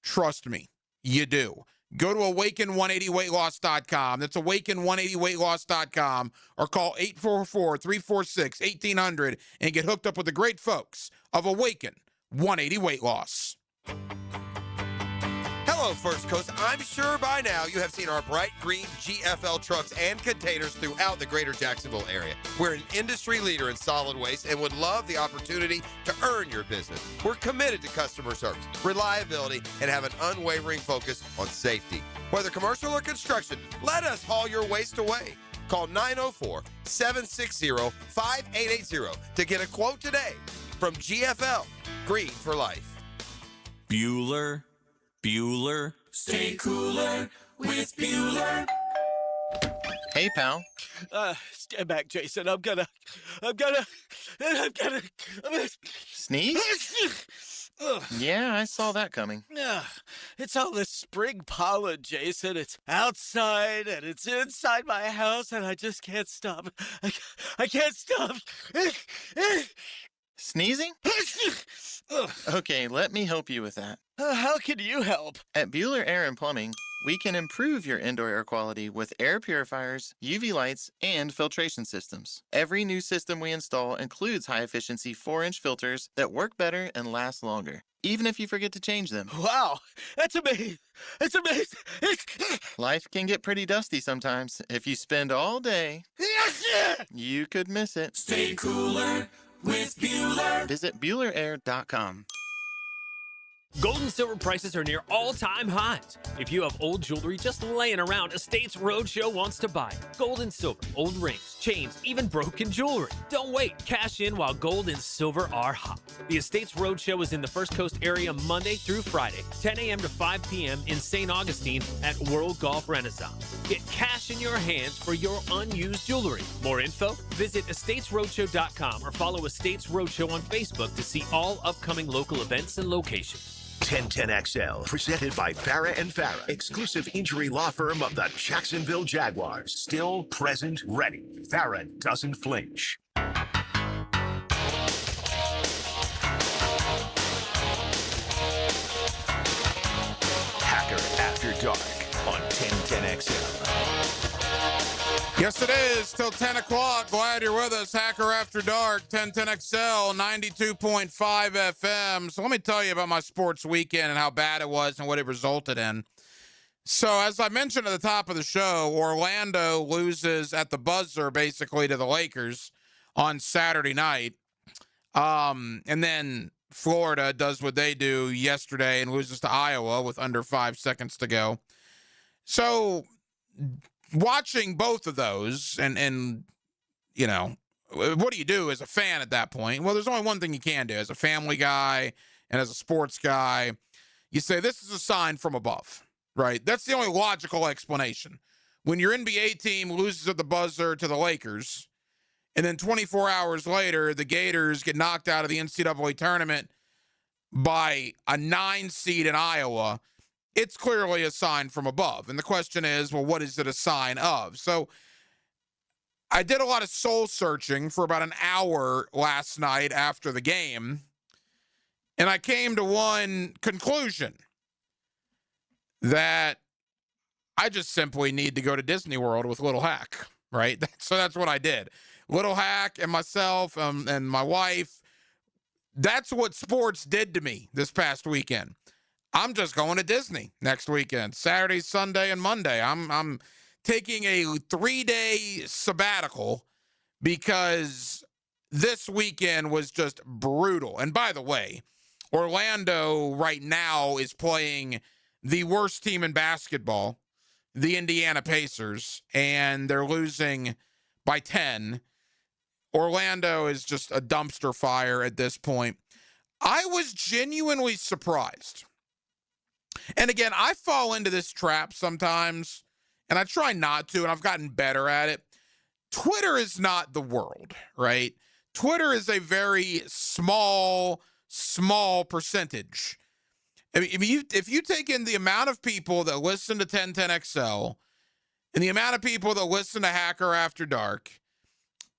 trust me, you do. Go to awaken180weightloss.com. That's awaken180weightloss.com, or call 844-346-1800 and get hooked up with the great folks of Awaken 180 Weight Loss. Hello, First Coast. I'm sure by now you have seen our bright green GFL trucks and containers throughout the greater Jacksonville area. We're an industry leader in solid waste and would love the opportunity to earn your business. We're committed to customer service, reliability, and have an unwavering focus on safety. Whether commercial or construction, let us haul your waste away. Call 904-760-5880 to get a quote today from GFL, Green for Life. Bueller. Stay cooler with Bueller. Hey, pal. Stand back, Jason. I'm gonna Sneeze? Yeah, I saw that coming. It's all this spring pollen, Jason. It's outside and it's inside my house, and I just can't stop. I can't stop. Sneezing? Okay, let me help you with that. How can you help? At Bueller Air and Plumbing, we can improve your indoor air quality with air purifiers, UV lights, and filtration systems. Every new system we install includes high-efficiency 4-inch filters that work better and last longer, even if you forget to change them. Wow, that's amazing. It's amazing. Life can get pretty dusty sometimes. If you spend all day, you could miss it. Stay cooler with Bueller. Visit BuellerAir.com. Gold and silver prices are near all-time highs. If you have old jewelry just laying around, Estates Roadshow wants to buy it. Gold and silver, old rings, chains, even broken jewelry. Don't wait. Cash in while gold and silver are hot. The Estates Roadshow is in the First Coast area Monday through Friday, 10 a.m. to 5 p.m. in St. Augustine at World Golf Renaissance. Get cash in your hands for your unused jewelry. More info? Visit estatesroadshow.com or follow Estates Roadshow on Facebook to see all upcoming local events and locations. 1010XL, presented by Farah and Farah, exclusive injury law firm of the Jacksonville Jaguars. Still present, ready. Farah doesn't flinch. Hacker After Dark on 1010XL. Yes, it is. Till 10 o'clock. Glad you're with us. Hacker After Dark, 1010XL, 92.5 FM. So let me tell you about my sports weekend and how bad it was and what it resulted in. So as I mentioned at the top of the show, Orlando loses at the buzzer basically to the Lakers on Saturday night. And then Florida does what they do yesterday and loses to Iowa with under 5 seconds to go. So watching both of those and you know, what do you do as a fan at that point? Well, there's only one thing you can do as a family guy and as a sports guy. You say, this is a sign from above, right? That's the only logical explanation. When your NBA team loses at the buzzer to the Lakers, And then 24 hours later, the Gators get knocked out of the NCAA tournament by a 9 seed in Iowa. It's clearly a sign from above. And the question is, well, what is it a sign of? So I did a lot of soul searching for about an hour last night after the game, and I came to one conclusion, that I just simply need to go to Disney World with Little Hack, right? So that's what I did. Little Hack and myself and my wife, that's what sports did to me this past weekend. I'm just going to Disney next weekend, Saturday, Sunday, and Monday. I'm taking a 3-day sabbatical because this weekend was just brutal. And by the way, Orlando right now is playing the worst team in basketball, the Indiana Pacers, and they're losing by 10. Orlando is just a dumpster fire at this point. I was genuinely surprised. And again, I fall into this trap sometimes, and I try not to, and I've gotten better at it. Twitter is not the world, right? Twitter is a very small percentage. I mean, if you take in the amount of people that listen to 1010XL and the amount of people that listen to Hacker After Dark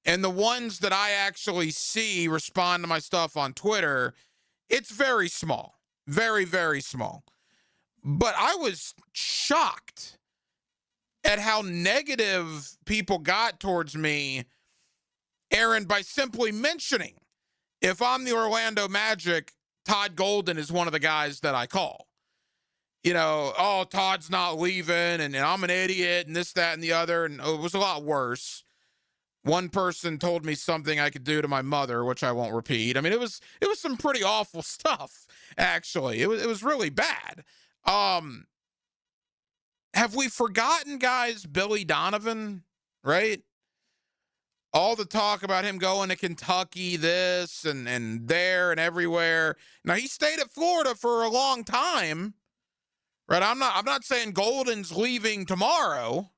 and the ones that I actually see respond to my stuff on Twitter, it's very small. Very, very small. But I was shocked at how negative people got towards me, Aaron, by simply mentioning, if I'm the Orlando Magic, Todd Golden is one of the guys that I call. You know, oh, Todd's not leaving, and I'm an idiot, and this, that, and the other, and it was a lot worse. One person told me something I could do to my mother, which I won't repeat. I mean, it was some pretty awful stuff, actually. It was really bad. Have we forgotten, guys, Billy Donovan, right? All the talk about him going to Kentucky, this and there and everywhere. Now, he stayed at Florida for a long time, right? I'm not saying Golden's leaving tomorrow,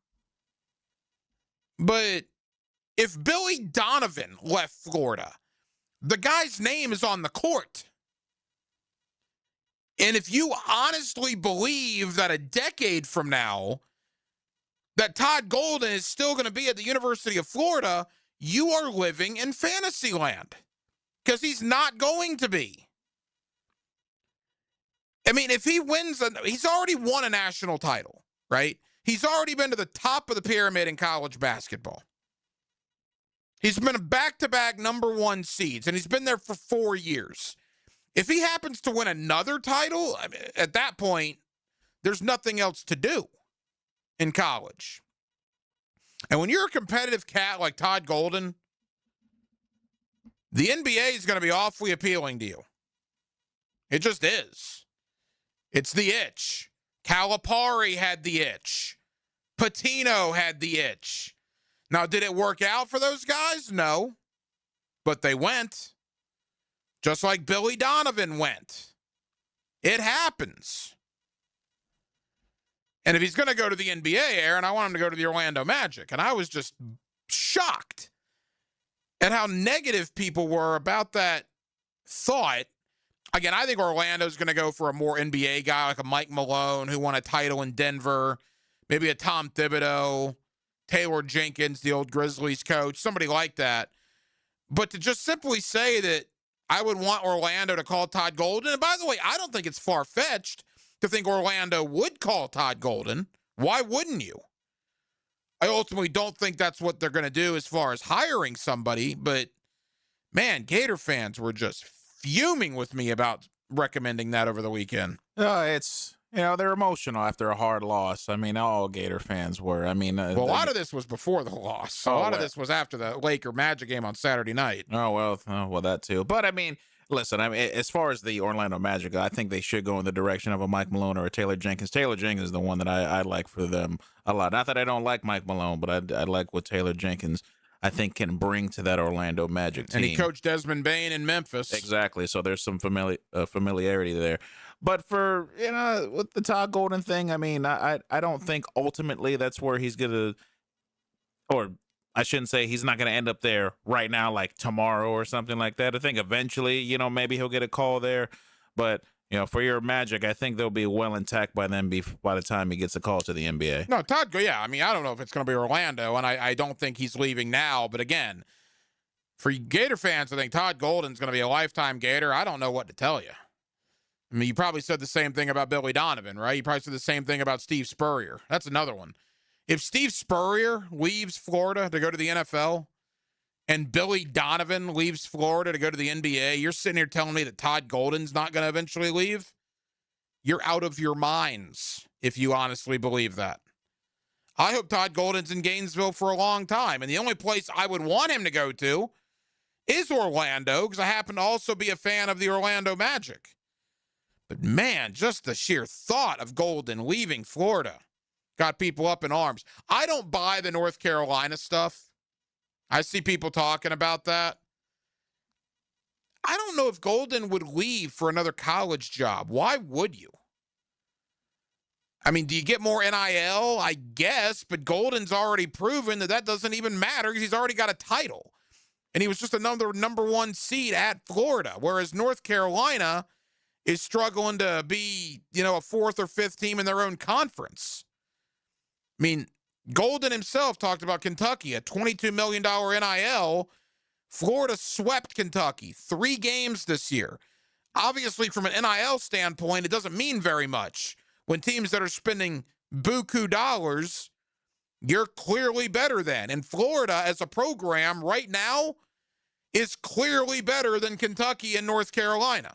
but if Billy Donovan left Florida, the guy's name is on the court. And if you honestly believe that a decade from now, that Todd Golden is still going to be at the University of Florida, you are living in fantasy land, because he's not going to be. I mean, if he wins, he's already won a national title, right? He's already been to the top of the pyramid in college basketball. He's been a back-to-back number 1 seeds, and he's been there for 4 years. If he happens to win another title, I mean, at that point, there's nothing else to do in college. And when you're a competitive cat like Todd Golden, the NBA is going to be awfully appealing to you. It just is. It's the itch. Calipari had the itch. Patino had the itch. Now, did it work out for those guys? No. But they went. Just like Billy Donovan went. It happens. And if he's going to go to the NBA, Aaron, I want him to go to the Orlando Magic. And I was just shocked at how negative people were about that thought. Again, I think Orlando's going to go for a more NBA guy, like a Mike Malone who won a title in Denver, maybe a Tom Thibodeau, Taylor Jenkins, the old Grizzlies coach, somebody like that. But to just simply say that I would want Orlando to call Todd Golden, and by the way, I don't think it's far-fetched to think Orlando would call Todd Golden. Why wouldn't you? I ultimately don't think that's what they're going to do as far as hiring somebody, but man, Gator fans were just fuming with me about recommending that over the weekend. It's, they're emotional after a hard loss. I mean, all Gator fans were. I mean, well, a lot of this was before the loss. A lot of this was after the Laker Magic game on Saturday night. Oh, well, that too. But I mean, listen, I mean, as far as the Orlando Magic, I think they should go in the direction of a Mike Malone or a Taylor Jenkins. Taylor Jenkins is the one that I like for them a lot. Not that I don't like Mike Malone, but I like what Taylor Jenkins, I think, can bring to that Orlando Magic team. And he coached Desmond Bain in Memphis. Exactly. So there's some familiarity there. But for, with the Todd Golden thing, I mean, I don't think ultimately that's where he's going to, or I shouldn't say he's not going to end up there right now, like tomorrow or something like that. I think eventually, maybe he'll get a call there. But, for your Magic, I think they'll be well intact by then, by the time he gets a call to the NBA. No, Todd, yeah. I mean, I don't know if it's going to be Orlando, and I don't think he's leaving now. But again, for Gator fans, I think Todd Golden's going to be a lifetime Gator. I don't know what to tell you. I mean, you probably said the same thing about Billy Donovan, right? You probably said the same thing about Steve Spurrier. That's another one. If Steve Spurrier leaves Florida to go to the NFL and Billy Donovan leaves Florida to go to the NBA, you're sitting here telling me that Todd Golden's not going to eventually leave? You're out of your minds if you honestly believe that. I hope Todd Golden's in Gainesville for a long time, and the only place I would want him to go to is Orlando, because I happen to also be a fan of the Orlando Magic. But man, just the sheer thought of Golden leaving Florida got people up in arms. I don't buy the North Carolina stuff. I see people talking about that. I don't know if Golden would leave for another college job. Why would you? I mean, do you get more NIL? I guess, but Golden's already proven that doesn't even matter because he's already got a title. And he was just another number one seed at Florida, whereas North Carolina is struggling to be, a fourth or fifth team in their own conference. I mean, Golden himself talked about Kentucky, a $22 million NIL. Florida swept Kentucky 3 games this year. Obviously, from an NIL standpoint, it doesn't mean very much. When teams that are spending buku dollars, you're clearly better than. And Florida, as a program right now, is clearly better than Kentucky and North Carolina.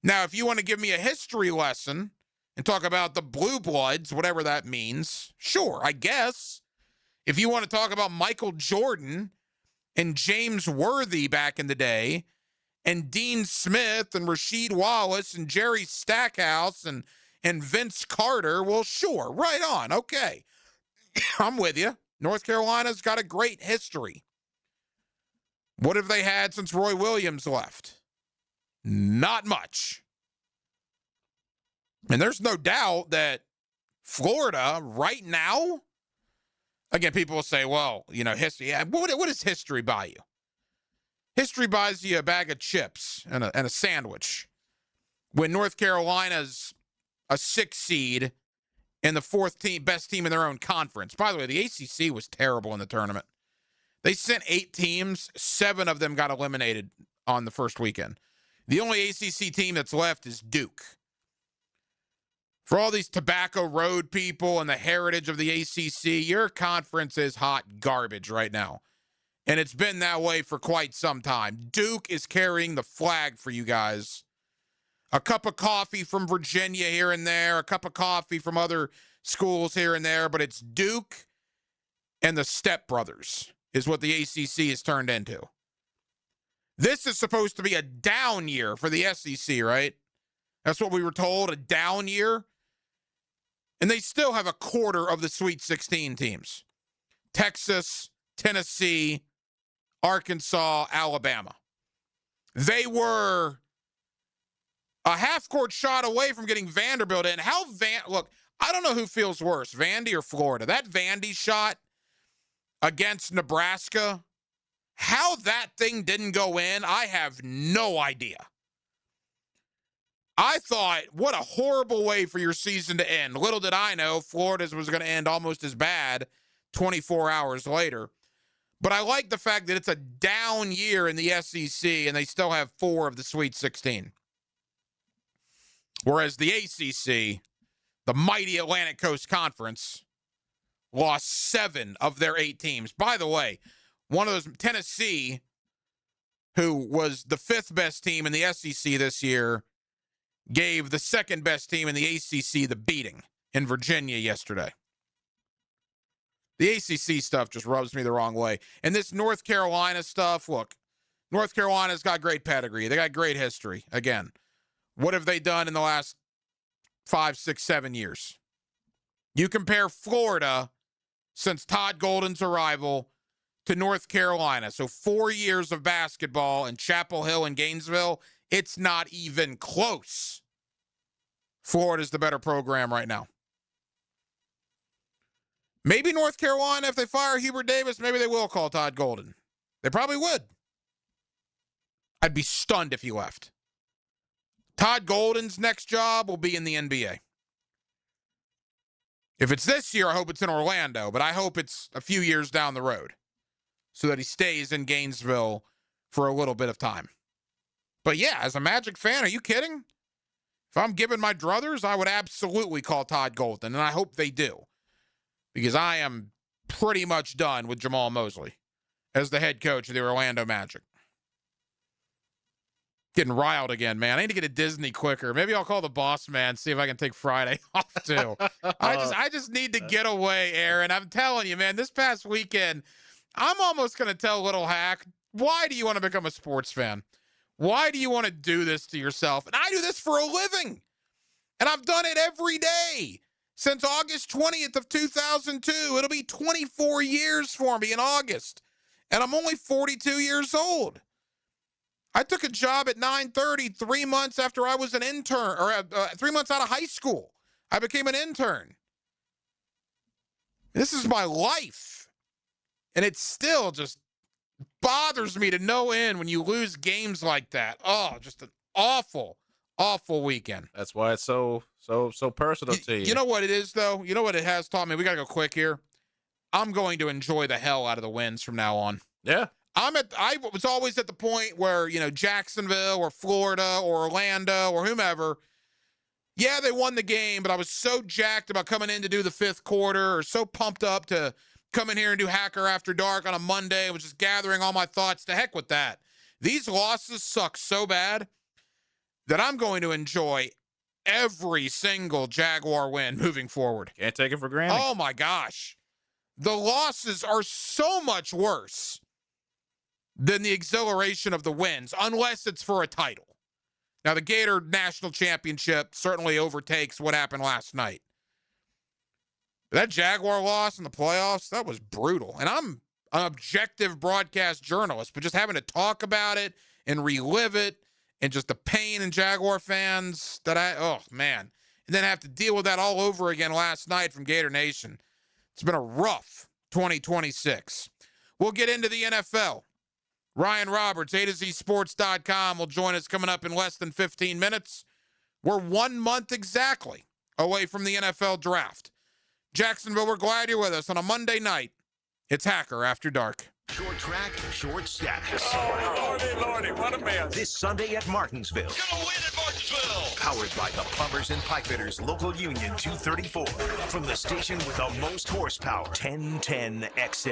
Now, if you want to give me a history lesson and talk about the Blue Bloods, whatever that means, sure, I guess. If you want to talk about Michael Jordan and James Worthy back in the day, and Dean Smith and Rasheed Wallace and Jerry Stackhouse and Vince Carter, well, sure, right on, okay. I'm with you. North Carolina's got a great history. What have they had since Roy Williams left? Not much. And there's no doubt that Florida right now, again, people will say, well, history. Yeah, what does history buy you? History buys you a bag of chips and a sandwich. When North Carolina's a 6 seed and the 4th best team in their own conference. By the way, the ACC was terrible in the tournament. They sent 8 teams. 7 of them got eliminated on the first weekend. The only ACC team that's left is Duke. For all these Tobacco Road people and the heritage of the ACC, your conference is hot garbage right now. And it's been that way for quite some time. Duke is carrying the flag for you guys. A cup of coffee from Virginia here and there, a cup of coffee from other schools here and there, but it's Duke and the Step Brothers is what the ACC has turned into. This is supposed to be a down year for the SEC, right? That's what we were told, a down year. And they still have a quarter of the Sweet 16 teams. Texas, Tennessee, Arkansas, Alabama. They were a half-court shot away from getting Vanderbilt in. Look, I don't know who feels worse, Vandy or Florida. That Vandy shot against Nebraska, how that thing didn't go in, I have no idea. I thought, what a horrible way for your season to end. Little did I know Florida's was going to end almost as bad 24 hours later. But I like the fact that it's a down year in the SEC and they still have 4 of the Sweet 16. Whereas the ACC, the mighty Atlantic Coast Conference, lost 7 of their 8 teams. By the way, one of those, Tennessee, who was the 5th best team in the SEC this year, gave the 2nd best team in the ACC the beating in Virginia yesterday. The ACC stuff just rubs me the wrong way. And this North Carolina stuff, look, North Carolina's got great pedigree. They got great history. Again, what have they done in the last 5, 6, 7 years? You compare Florida since Todd Golden's arrival to North Carolina. So 4 years of basketball in Chapel Hill and Gainesville, it's not even close. Florida's the better program right now. Maybe North Carolina, if they fire Hubert Davis, maybe they will call Todd Golden. They probably would. I'd be stunned if he left. Todd Golden's next job will be in the NBA. If it's this year, I hope it's in Orlando, but I hope it's a few years down the road so that he stays in Gainesville for a little bit of time. But yeah, as a Magic fan, are you kidding? If I'm giving my druthers, I would absolutely call Todd Golden, and I hope they do, because I am pretty much done with Jamal Mosley as the head coach of the Orlando Magic. Getting riled again, man. I need to get to Disney quicker. Maybe I'll call the boss man, see if I can take Friday off too. I just need to get away, Aaron. I'm telling you, man, this past weekend, I'm almost going to tell Little Hack, why do you want to become a sports fan? Why do you want to do this to yourself? And I do this for a living. And I've done it every day since August 20th of 2002. It'll be 24 years for me in August. And I'm only 42 years old. I took a job at 9:30 3 months after I was an intern, or 3 months out of high school. I became an intern. This is my life. And it still just bothers me to no end when you lose games like that. Oh, just an awful, awful weekend. That's why it's so personal to you. You know what it is, though? You know what it has taught me? We got to go quick here. I'm going to enjoy the hell out of the wins from now on. Yeah. I was always at the point where, Jacksonville or Florida or Orlando or whomever, yeah, they won the game, but I was so jacked about coming in to do the fifth quarter, or so pumped up to come in here and do Hacker After Dark on a Monday. I was just gathering all my thoughts. To heck with that. These losses suck so bad that I'm going to enjoy every single Jaguar win moving forward. Can't take it for granted. Oh, my gosh. The losses are so much worse than the exhilaration of the wins, unless it's for a title. Now, the Gator National Championship certainly overtakes what happened last night. But that Jaguar loss in the playoffs, that was brutal. And I'm an objective broadcast journalist, but just having to talk about it and relive it, and just the pain in Jaguar fans oh, man. And then have to deal with that all over again last night from Gator Nation. It's been a rough 2026. We'll get into the NFL. Ryan Roberts, A2ZSports.com, will join us coming up in less than 15 minutes. We're 1 month exactly away from the NFL draft. Jacksonville, we're glad you're with us on a Monday night. It's Hacker After Dark. Short track, short stacks. Oh, Lordy, what a mess. This Sunday at Martinsville. Gonna win at Martinsville. Powered by the Plumbers and Pipefitters Local Union 234. From the station with the most horsepower, 1010 XL.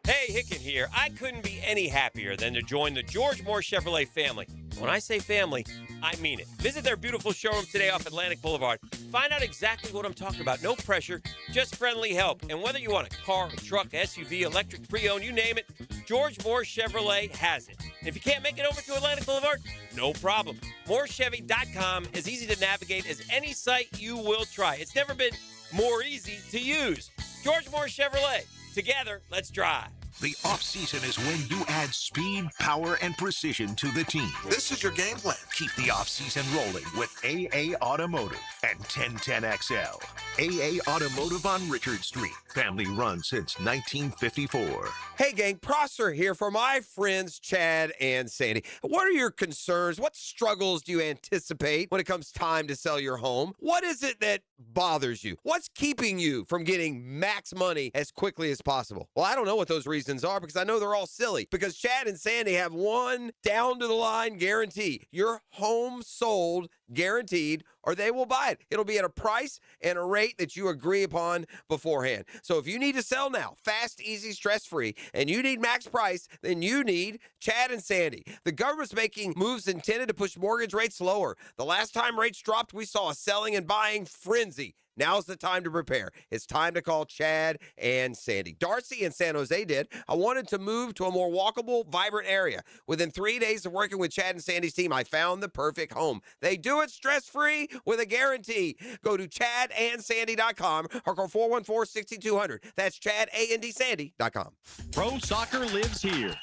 Hey, Hicken here. I couldn't be any happier than to join the George Moore Chevrolet family. When I say family, I mean it. Visit their beautiful showroom today off Atlantic Boulevard. Find out exactly what I'm talking about. No pressure, just friendly help. And whether you want a car, a truck, SUV, electric, pre-owned, you name it, George Moore Chevrolet has it. And if you can't make it over to Atlantic Boulevard, no problem. MooreChevy.com is easy to navigate as any site you will try. It's never been more easy to use. George Moore Chevrolet. Together, let's drive. The off-season is when you add speed, power, and precision to the team. This is your game plan. Keep the off-season rolling with AA Automotive and 1010XL. AA Automotive on Richard Street. Family run since 1954. Hey, gang, Prosser here for my friends Chad and Sandy. What are your concerns? What struggles do you anticipate when it comes time to sell your home? What is it that bothers you? What's keeping you from getting max money as quickly as possible? Well, I don't know what those reasons are, because I know they're all silly. Because Chad and Sandy have one down-to-the-line guarantee. Your home sold guaranteed, or they will buy it. It'll be at a price and a rate that you agree upon beforehand. So if you need to sell now, fast, easy, stress-free, and you need max price, then you need Chad and Sandy. The government's making moves intended to push mortgage rates lower. The last time rates dropped, we saw a selling and buying frenzy. Now's the time to prepare. It's time to call Chad and Sandy. Darcy in San Jose did. I wanted to move to a more walkable, vibrant area. Within 3 days of working with Chad and Sandy's team, I found the perfect home. They do it stress-free with a guarantee. Go to ChadandSandy.com or call 414-6200. That's ChadandSandy.com. Pro soccer lives here.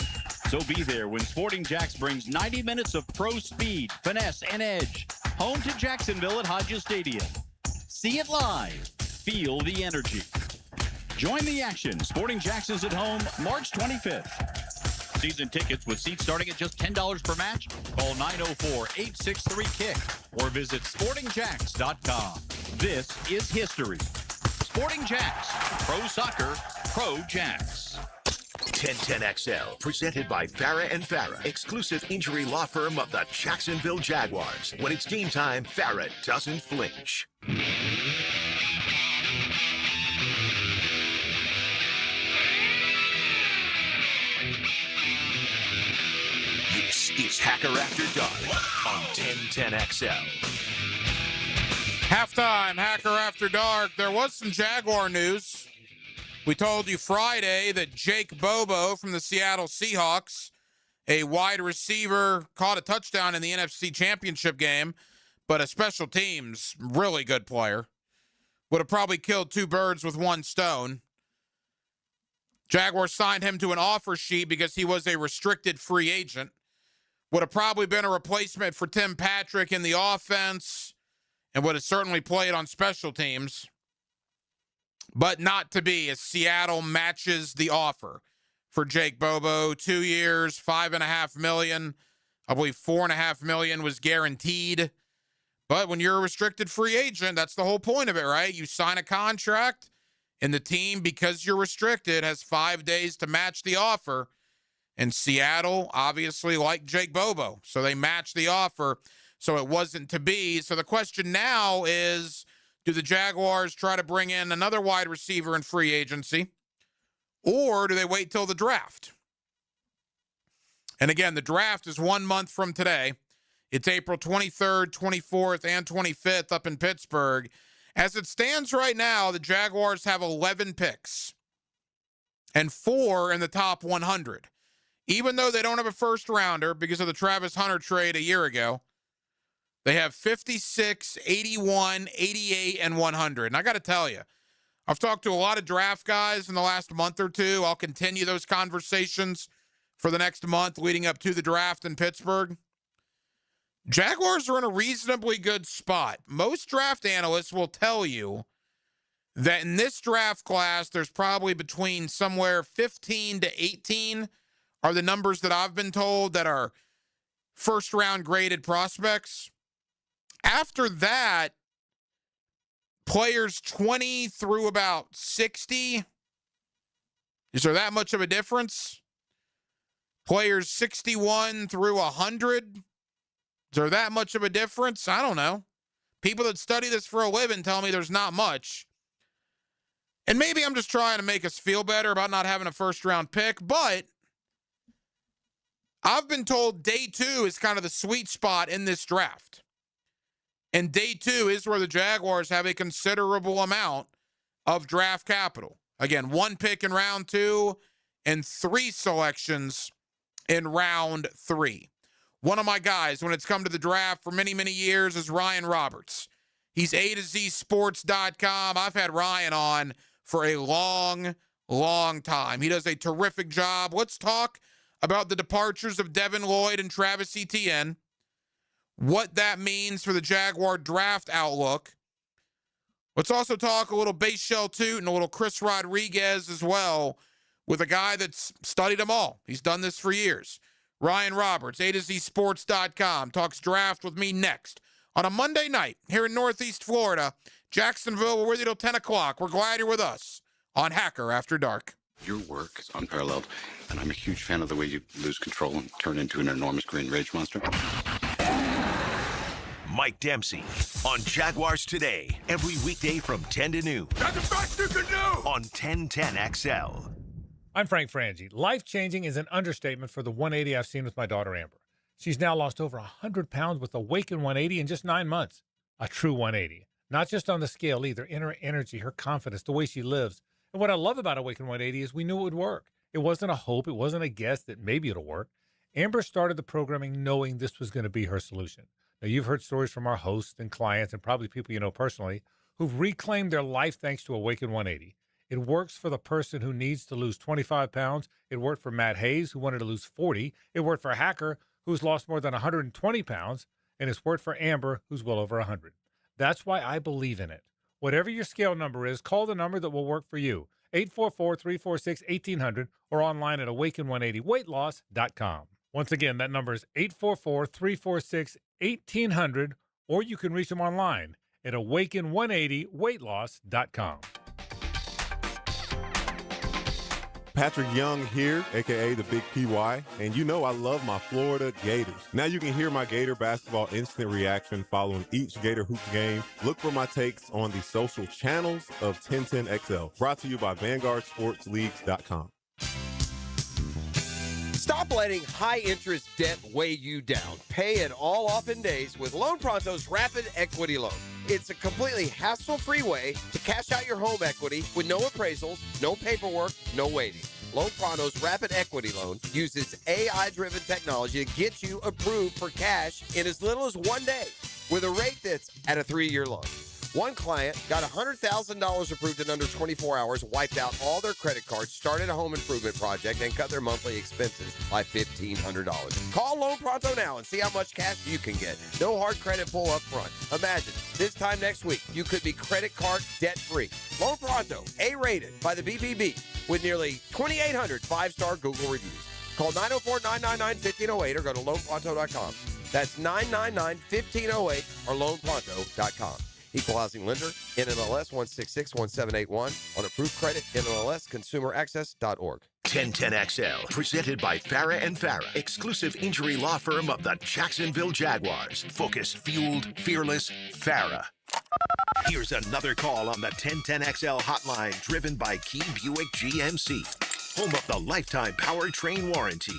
So be there when Sporting Jacks brings 90 minutes of pro speed, finesse, and edge. Home to Jacksonville at Hodges Stadium. See it live. Feel the energy. Join the action. Sporting Jacks is at home March 25th. Season tickets with seats starting at just $10 per match. Call 904-863-KICK or visit sportingjacks.com. This is history. Sporting Jacks. Pro soccer, pro Jacks. 1010XL, presented by Farah and Farah, exclusive injury law firm of the Jacksonville Jaguars. When it's game time, Farah doesn't flinch. This is Hacker After Dark on 1010XL. Halftime, Hacker After Dark. There was some Jaguar news. We told you Friday that Jake Bobo from the Seattle Seahawks, a wide receiver, caught a touchdown in the NFC Championship game, but a special teams really good player. Would have probably killed two birds with one stone. Jaguars signed him to an offer sheet because he was a restricted free agent. Would have probably been a replacement for Tim Patrick in the offense and would have certainly played on special teams. But not to be, as Seattle matches the offer for Jake Bobo. 2 years, $5.5 million. I believe $4.5 million was guaranteed. But when you're a restricted free agent, that's the whole point of it, right? You sign a contract, and the team, because you're restricted, has 5 days to match the offer. And Seattle obviously liked Jake Bobo, so they matched the offer, so it wasn't to be. So the question now is, do the Jaguars try to bring in another wide receiver in free agency, or do they wait till the draft? And again, the draft is 1 month from today. It's April 23rd, 24th, and 25th up in Pittsburgh. As it stands right now, the Jaguars have 11 picks and 4 in the top 100. Even though they don't have a first rounder because of the Travis Hunter trade a year ago, they have 56, 81, 88, and 100. And I got to tell you, I've talked to a lot of draft guys in the last month or two. I'll continue those conversations for the next month leading up to the draft in Pittsburgh. Jaguars are in a reasonably good spot. Most draft analysts will tell you that in this draft class, there's probably between somewhere 15 to 18 are the numbers that I've been told that are first-round graded prospects. After that, players 20 through about 60. Is there that much of a difference? Players 61 through 100. Is there that much of a difference? I don't know. People that study this for a living tell me there's not much. And maybe I'm just trying to make us feel better about not having a first-round pick, but I've been told day 2 is kind of the sweet spot in this draft. And day 2 is where the Jaguars have a considerable amount of draft capital. Again, 1 pick in round 2 and 3 selections in round 3. One of my guys, when it's come to the draft for many, many years, is Ryan Roberts. He's A2ZSports.com. I've had Ryan on for a long, long time. He does a terrific job. Let's talk about the departures of Devin Lloyd and Travis Etienne, what that means for the Jaguar draft outlook. Let's also talk a little base shell toot and a little Chris Rodriguez as well with a guy that's studied them all. He's done this for years. Ryan Roberts, A2ZSports.com, talks draft with me next on a Monday night here in Northeast Florida. Jacksonville, we're with you till 10 o'clock. We're glad you're with us on Hacker After Dark. Your work is unparalleled, and I'm a huge fan of the way you lose control and turn into an enormous green rage monster. Mike Dempsey on Jaguars Today, every weekday from 10 to noon. That's the best you can do! On 1010XL. I'm Frank Frangie. Life-changing is an understatement for the 180 I've seen with my daughter Amber. She's now lost over 100 pounds with Awaken 180 in just 9 months. A true 180. Not just on the scale either, in her energy, her confidence, the way she lives. And what I love about Awaken 180 is we knew it would work. It wasn't a hope. It wasn't a guess that maybe it'll work. Amber started the programming knowing this was going to be her solution. Now, you've heard stories from our hosts and clients and probably people you know personally who've reclaimed their life thanks to Awaken 180. It works for the person who needs to lose 25 pounds. It worked for Matt Hayes, who wanted to lose 40. It worked for Hacker, who's lost more than 120 pounds. And it's worked for Amber, who's well over 100. That's why I believe in it. Whatever your scale number is, call the number that will work for you. 844-346-1800 or online at awaken180weightloss.com. Once again, that number is 844-346-1800 or you can reach them online at awaken180weightloss.com. Patrick Young here, a.k.a. the Big PY, and you know I love my Florida Gators. Now you can hear my Gator basketball instant reaction following each Gator Hoops game. Look for my takes on the social channels of 1010XL, brought to you by VanguardSportsLeagues.com. Stop letting high-interest debt weigh you down. Pay it all off in days with Loan Pronto's Rapid Equity Loan. It's a completely hassle-free way to cash out your home equity with no appraisals, no paperwork, no waiting. Loan Pronto's Rapid Equity Loan uses AI-driven technology to get you approved for cash in as little as 1 day with a rate that's at a 3-year loan. One client got $100,000 approved in under 24 hours, wiped out all their credit cards, started a home improvement project, and cut their monthly expenses by $1,500. Call Loan Pronto now and see how much cash you can get. No hard credit pull up front. Imagine, this time next week, you could be credit card debt-free. Loan Pronto, A-rated by the BBB, with nearly 2,800 five-star Google reviews. Call 904-999-1508 or go to loanpronto.com. That's 999-1508 or loanpronto.com. Equal housing lender, NMLS 1661781. On approved credit, NMLSconsumeraccess.org. 1010XL, presented by Farah and Farah, exclusive injury law firm of the Jacksonville Jaguars. Focused, fueled, fearless, Farah. Here's another call on the 1010XL hotline, driven by Key Buick GMC, home of the lifetime powertrain warranty.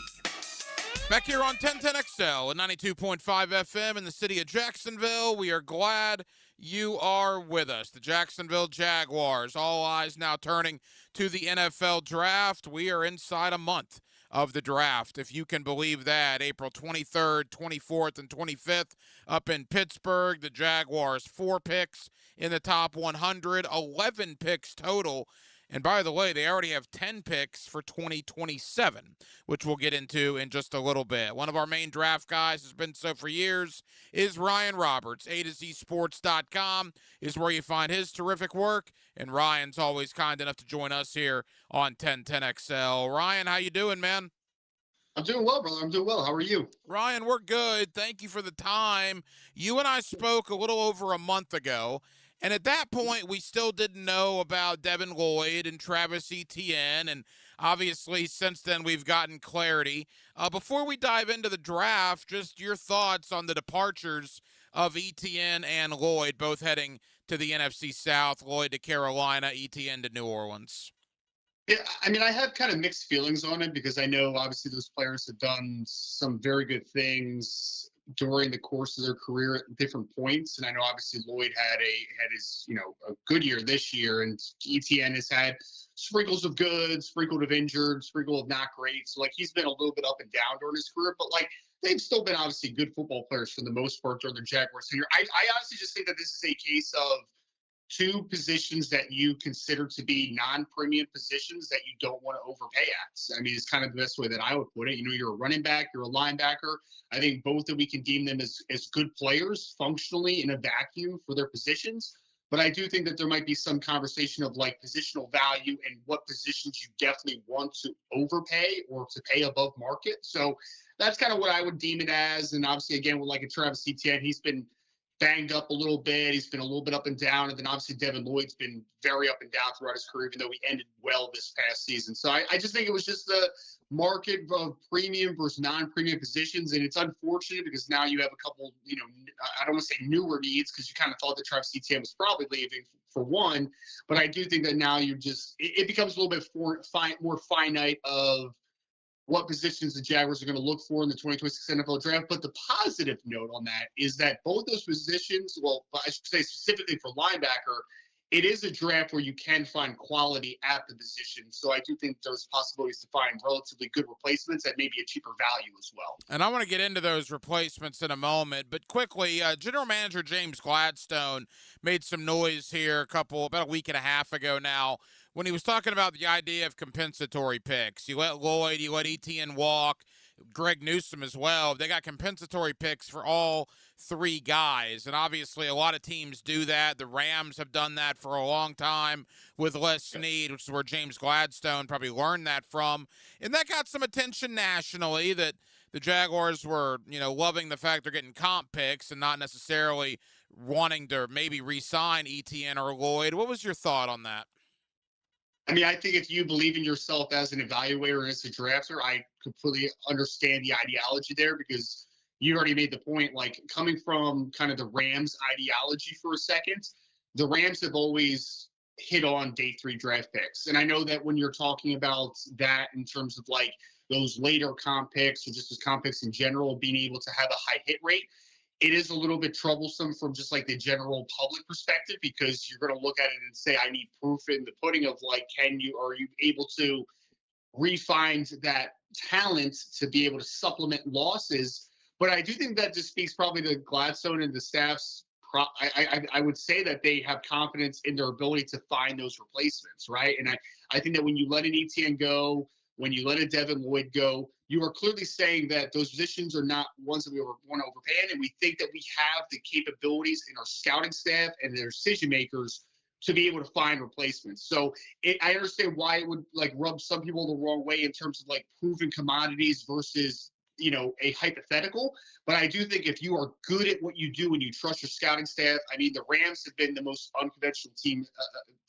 Back here on 1010XL at 92.5 FM in the city of Jacksonville. We are glad you are with us. The Jacksonville Jaguars, all eyes now turning to the NFL draft. We are inside a month of the draft, if you can believe that. April 23rd, 24th, and 25th up in Pittsburgh. The Jaguars, 4 picks in the top 100, 11 picks total. And by the way, they already have 10 picks for 2027, which we'll get into in just a little bit. One of our main draft guys, has been so for years, is Ryan Roberts. A2ZSports.com is where you find his terrific work. And Ryan's always kind enough to join us here on 1010XL. Ryan, how you doing, man? I'm doing well, brother. I'm doing well. How are you? Ryan, we're good. Thank you for the time. You and I spoke a little over a month ago. And at that point, we still didn't know about Devin Lloyd and Travis Etienne. And obviously, since then, we've gotten clarity. Before we dive into the draft, just your thoughts on the departures of Etienne and Lloyd, both heading to the NFC South. Lloyd to Carolina, Etienne to New Orleans. Yeah, I mean, I have kind of mixed feelings on it because I know, obviously, those players have done some very good things during the course of their career at different points. And I know obviously Lloyd had his, a good year this year, and Etienne has had sprinkles of good, sprinkled of injured, sprinkle of not great. So he's been a little bit up and down during his career, but they've still been obviously good football players for the most part during their Jaguars tenure. I honestly just think that this is a case of 2 positions that you consider to be non-premium positions that you don't want to overpay at. I mean, it's kind of the best way that I would put it. You're a running back, you're a linebacker. I think both that we can deem them as good players functionally in a vacuum for their positions. But I do think that there might be some conversation of positional value and what positions you definitely want to overpay or to pay above market. So that's kind of what I would deem it as. And obviously, again, with a Travis Etienne, he's been banged up a little bit. He's been a little bit up and down. And then obviously Devin Lloyd's been very up and down throughout his career, even though he ended well this past season. So I just think it was just the market of premium versus non-premium positions. And it's unfortunate because now you have a couple, I don't want to say newer needs because you kind of thought that Travis Etienne was probably leaving for one. But I do think that now it becomes a little bit more finite of what positions the Jaguars are going to look for in the 2026 NFL draft. But the positive note on that is that both those positions, well, I should say specifically for linebacker, it is a draft where you can find quality at the position. So I do think there's possibilities to find relatively good replacements at maybe a cheaper value as well. And I want to get into those replacements in a moment. But quickly, General Manager James Gladstone made some noise here about a week and a half ago now, when he was talking about the idea of compensatory picks. You let Lloyd, you let Etienne walk, Greg Newsome as well. They got compensatory picks for all three guys, and obviously a lot of teams do that. The Rams have done that for a long time with Les Snead, which is where James Gladstone probably learned that from, and that got some attention nationally that the Jaguars were, loving the fact they're getting comp picks and not necessarily wanting to maybe re-sign Etienne or Lloyd. What was your thought on that? I mean, I think if you believe in yourself as an evaluator and as a drafter, I completely understand the ideology there, because you already made the point, like coming from kind of the Rams ideology for a second, the Rams have always hit on day 3 draft picks. And I know that when you're talking about that in terms of like those later comp picks or just as comp picks in general, being able to have a high hit rate, it is a little bit troublesome from just like the general public perspective, because you're going to look at it and say, I need proof in the pudding of like, are you able to refine that talent to be able to supplement losses? But I do think that just speaks probably to Gladstone and the staff's I would say that they have confidence in their ability to find those replacements, right? And I think that when you let an Etienne go, when you let a Devin Lloyd go, you are clearly saying that those positions are not ones that we want to overpay, and we think that we have the capabilities in our scouting staff and their decision makers to be able to find replacements. So I understand why it would like rub some people the wrong way in terms of like proven commodities versus a hypothetical. But I do think if you are good at what you do and you trust your scouting staff, I mean, the Rams have been the most unconventional team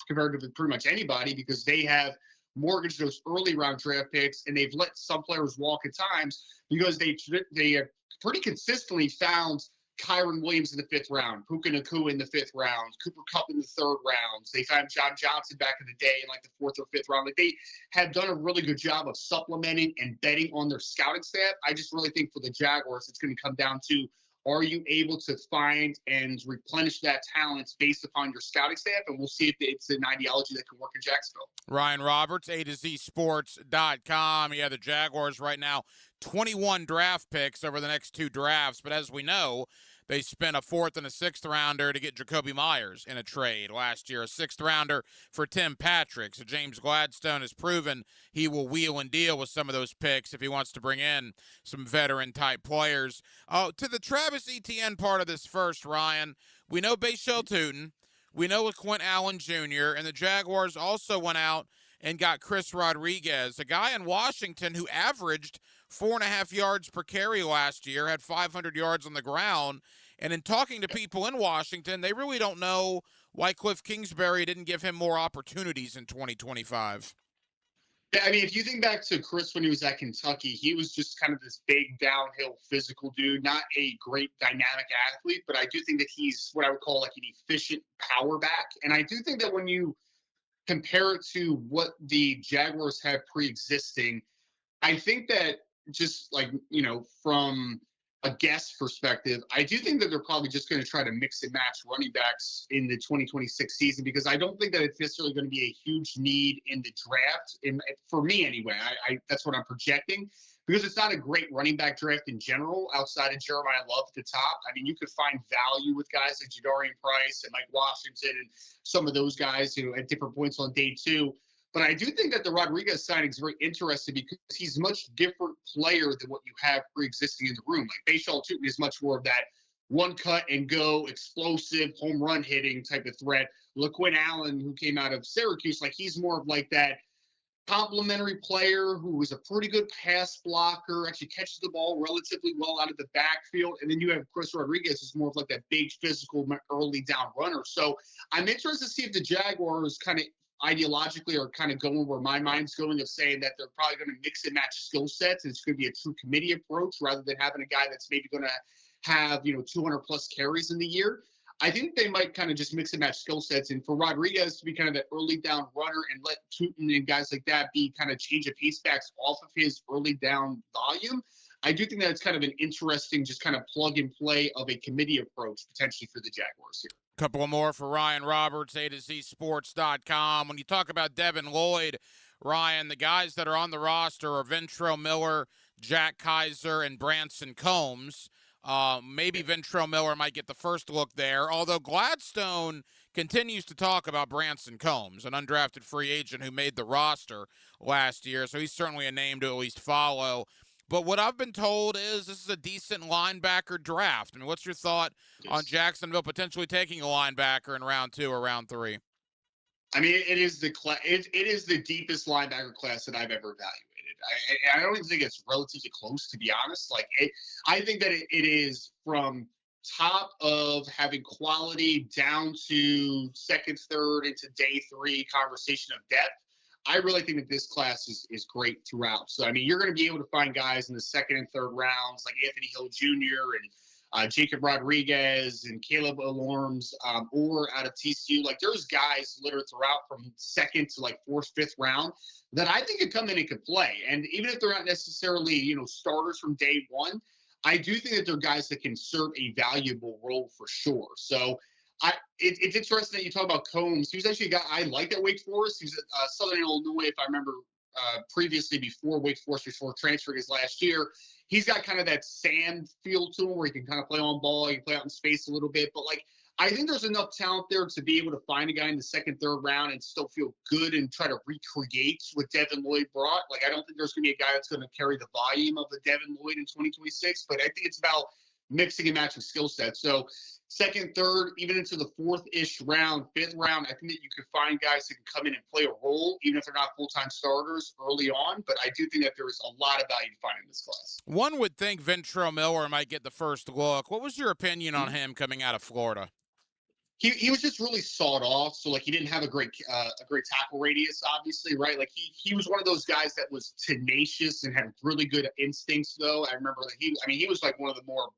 compared to pretty much anybody, because they have mortgaged those early round draft picks, and they've let some players walk at times because they have pretty consistently found Kyron Williams in the 5th round, Puka Nacua in the 5th round, Cooper Kupp in the 3rd round. They found John Johnson back in the day in like the 4th or 5th round. Like they have done a really good job of supplementing and betting on their scouting staff. I just really think for the Jaguars, it's going to come down to, are you able to find and replenish that talent based upon your scouting staff? And we'll see if it's an ideology that can work in Jacksonville. Ryan Roberts, A to Z Sports.com. Yeah, the Jaguars right now, 21 draft picks over the next 2 drafts. But as we know, they spent a 4th and a 6th rounder to get Jacoby Myers in a trade last year, a 6th rounder for Tim Patrick. So James Gladstone has proven he will wheel and deal with some of those picks if he wants to bring in some veteran-type players. To the Travis Etienne part of this first, Ryan, we know Bashal Tutin. We know with Quint Allen Jr., and the Jaguars also went out and got Chris Rodriguez, a guy in Washington who averaged 4.5 yards per carry last year, had 500 yards on the ground. And in talking to people in Washington, they really don't know why Cliff Kingsbury didn't give him more opportunities in 2025. Yeah, I mean, if you think back to Chris when he was at Kentucky, he was just kind of this big downhill physical dude, not a great dynamic athlete, but I do think that he's what I would call like an efficient power back. And I do think that when you compare it to what the Jaguars have pre-existing, I think that just like, from a guest perspective, I do think that they're probably just going to try to mix and match running backs in the 2026 season, because I don't think that it's necessarily going to be a huge need in the draft. For me anyway, I that's what I'm projecting, because it's not a great running back draft in general outside of Jeremiah Love at the top. I mean, you could find value with guys like Jadarian Price and Mike Washington and some of those guys, at different points on day 2. But I do think that the Rodriguez signing is very interesting because he's a much different player than what you have pre-existing in the room. Like Bashal Tutin is much more of that one cut and go, explosive, home run hitting type of threat. LaQuinn Allen, who came out of Syracuse, like he's more of like that complimentary player who is a pretty good pass blocker, actually catches the ball relatively well out of the backfield. And then you have Chris Rodriguez, who's more of like that big physical early down runner. So I'm interested to see if the Jaguars kind of ideologically are kind of going where my mind's going, of saying that they're probably going to mix and match skill sets, and it's going to be a true committee approach rather than having a guy that's maybe going to have 200 plus carries in the year. I think they might kind of just mix and match skill sets, and for Rodriguez to be kind of that early down runner and let Tutin and guys like that be kind of change of pace backs off of his early down volume, I do think that it's kind of an interesting just kind of plug and play of a committee approach potentially for the Jaguars here. Couple more for Ryan Roberts, A to Z Sports.com. When you talk about Devin Lloyd, Ryan, the guys that are on the roster are Ventrell Miller, Jack Kaiser, and Branson Combs. Maybe Ventrell Miller might get the first look there, although Gladstone continues to talk about Branson Combs, an undrafted free agent who made the roster last year, so he's certainly a name to at least follow. But what I've been told is this is a decent linebacker draft. I mean, what's your thought on Jacksonville potentially taking a linebacker in round 2 or round 3? I mean, it is the deepest linebacker class that I've ever evaluated. I don't even think it's relatively close, to be honest. I think that it is from top of having quality down to second, third, into day 3 conversation of depth. I really think that this class is great throughout. So, I mean, you're going to be able to find guys in the second and third rounds like Anthony Hill Jr. and Jacob Rodriguez and Caleb Olorms, or out of TCU. Like, there's guys littered throughout from second to like 4th, 5th round that I think could come in and could play. And even if they're not necessarily, starters from day 1, I do think that they're guys that can serve a valuable role for sure. So, it's interesting that you talk about Combs. He was actually a guy I liked at Wake Forest. He was at Southern Illinois, if I remember previously, before Wake Forest, before transferring his last year. He's got kind of that sand feel to him where he can kind of play on ball, he can play out in space a little bit. But, I think there's enough talent there to be able to find a guy in the second, third round and still feel good and try to recreate what Devin Lloyd brought. I don't think there's going to be a guy that's going to carry the volume of the Devin Lloyd in 2026, but I think it's about mixing and matching skill sets. So second, third, even into the 4th-ish round, 5th round, I think that you can find guys that can come in and play a role, even if they're not full-time starters early on. But I do think that there is a lot of value to find in this class. One would think Ventrell Miller might get the first look. What was your opinion on him coming out of Florida? He was just really sawed off. So he didn't have a great tackle radius, obviously, right? He was one of those guys that was tenacious and had really good instincts, though. I remember that he was one of the more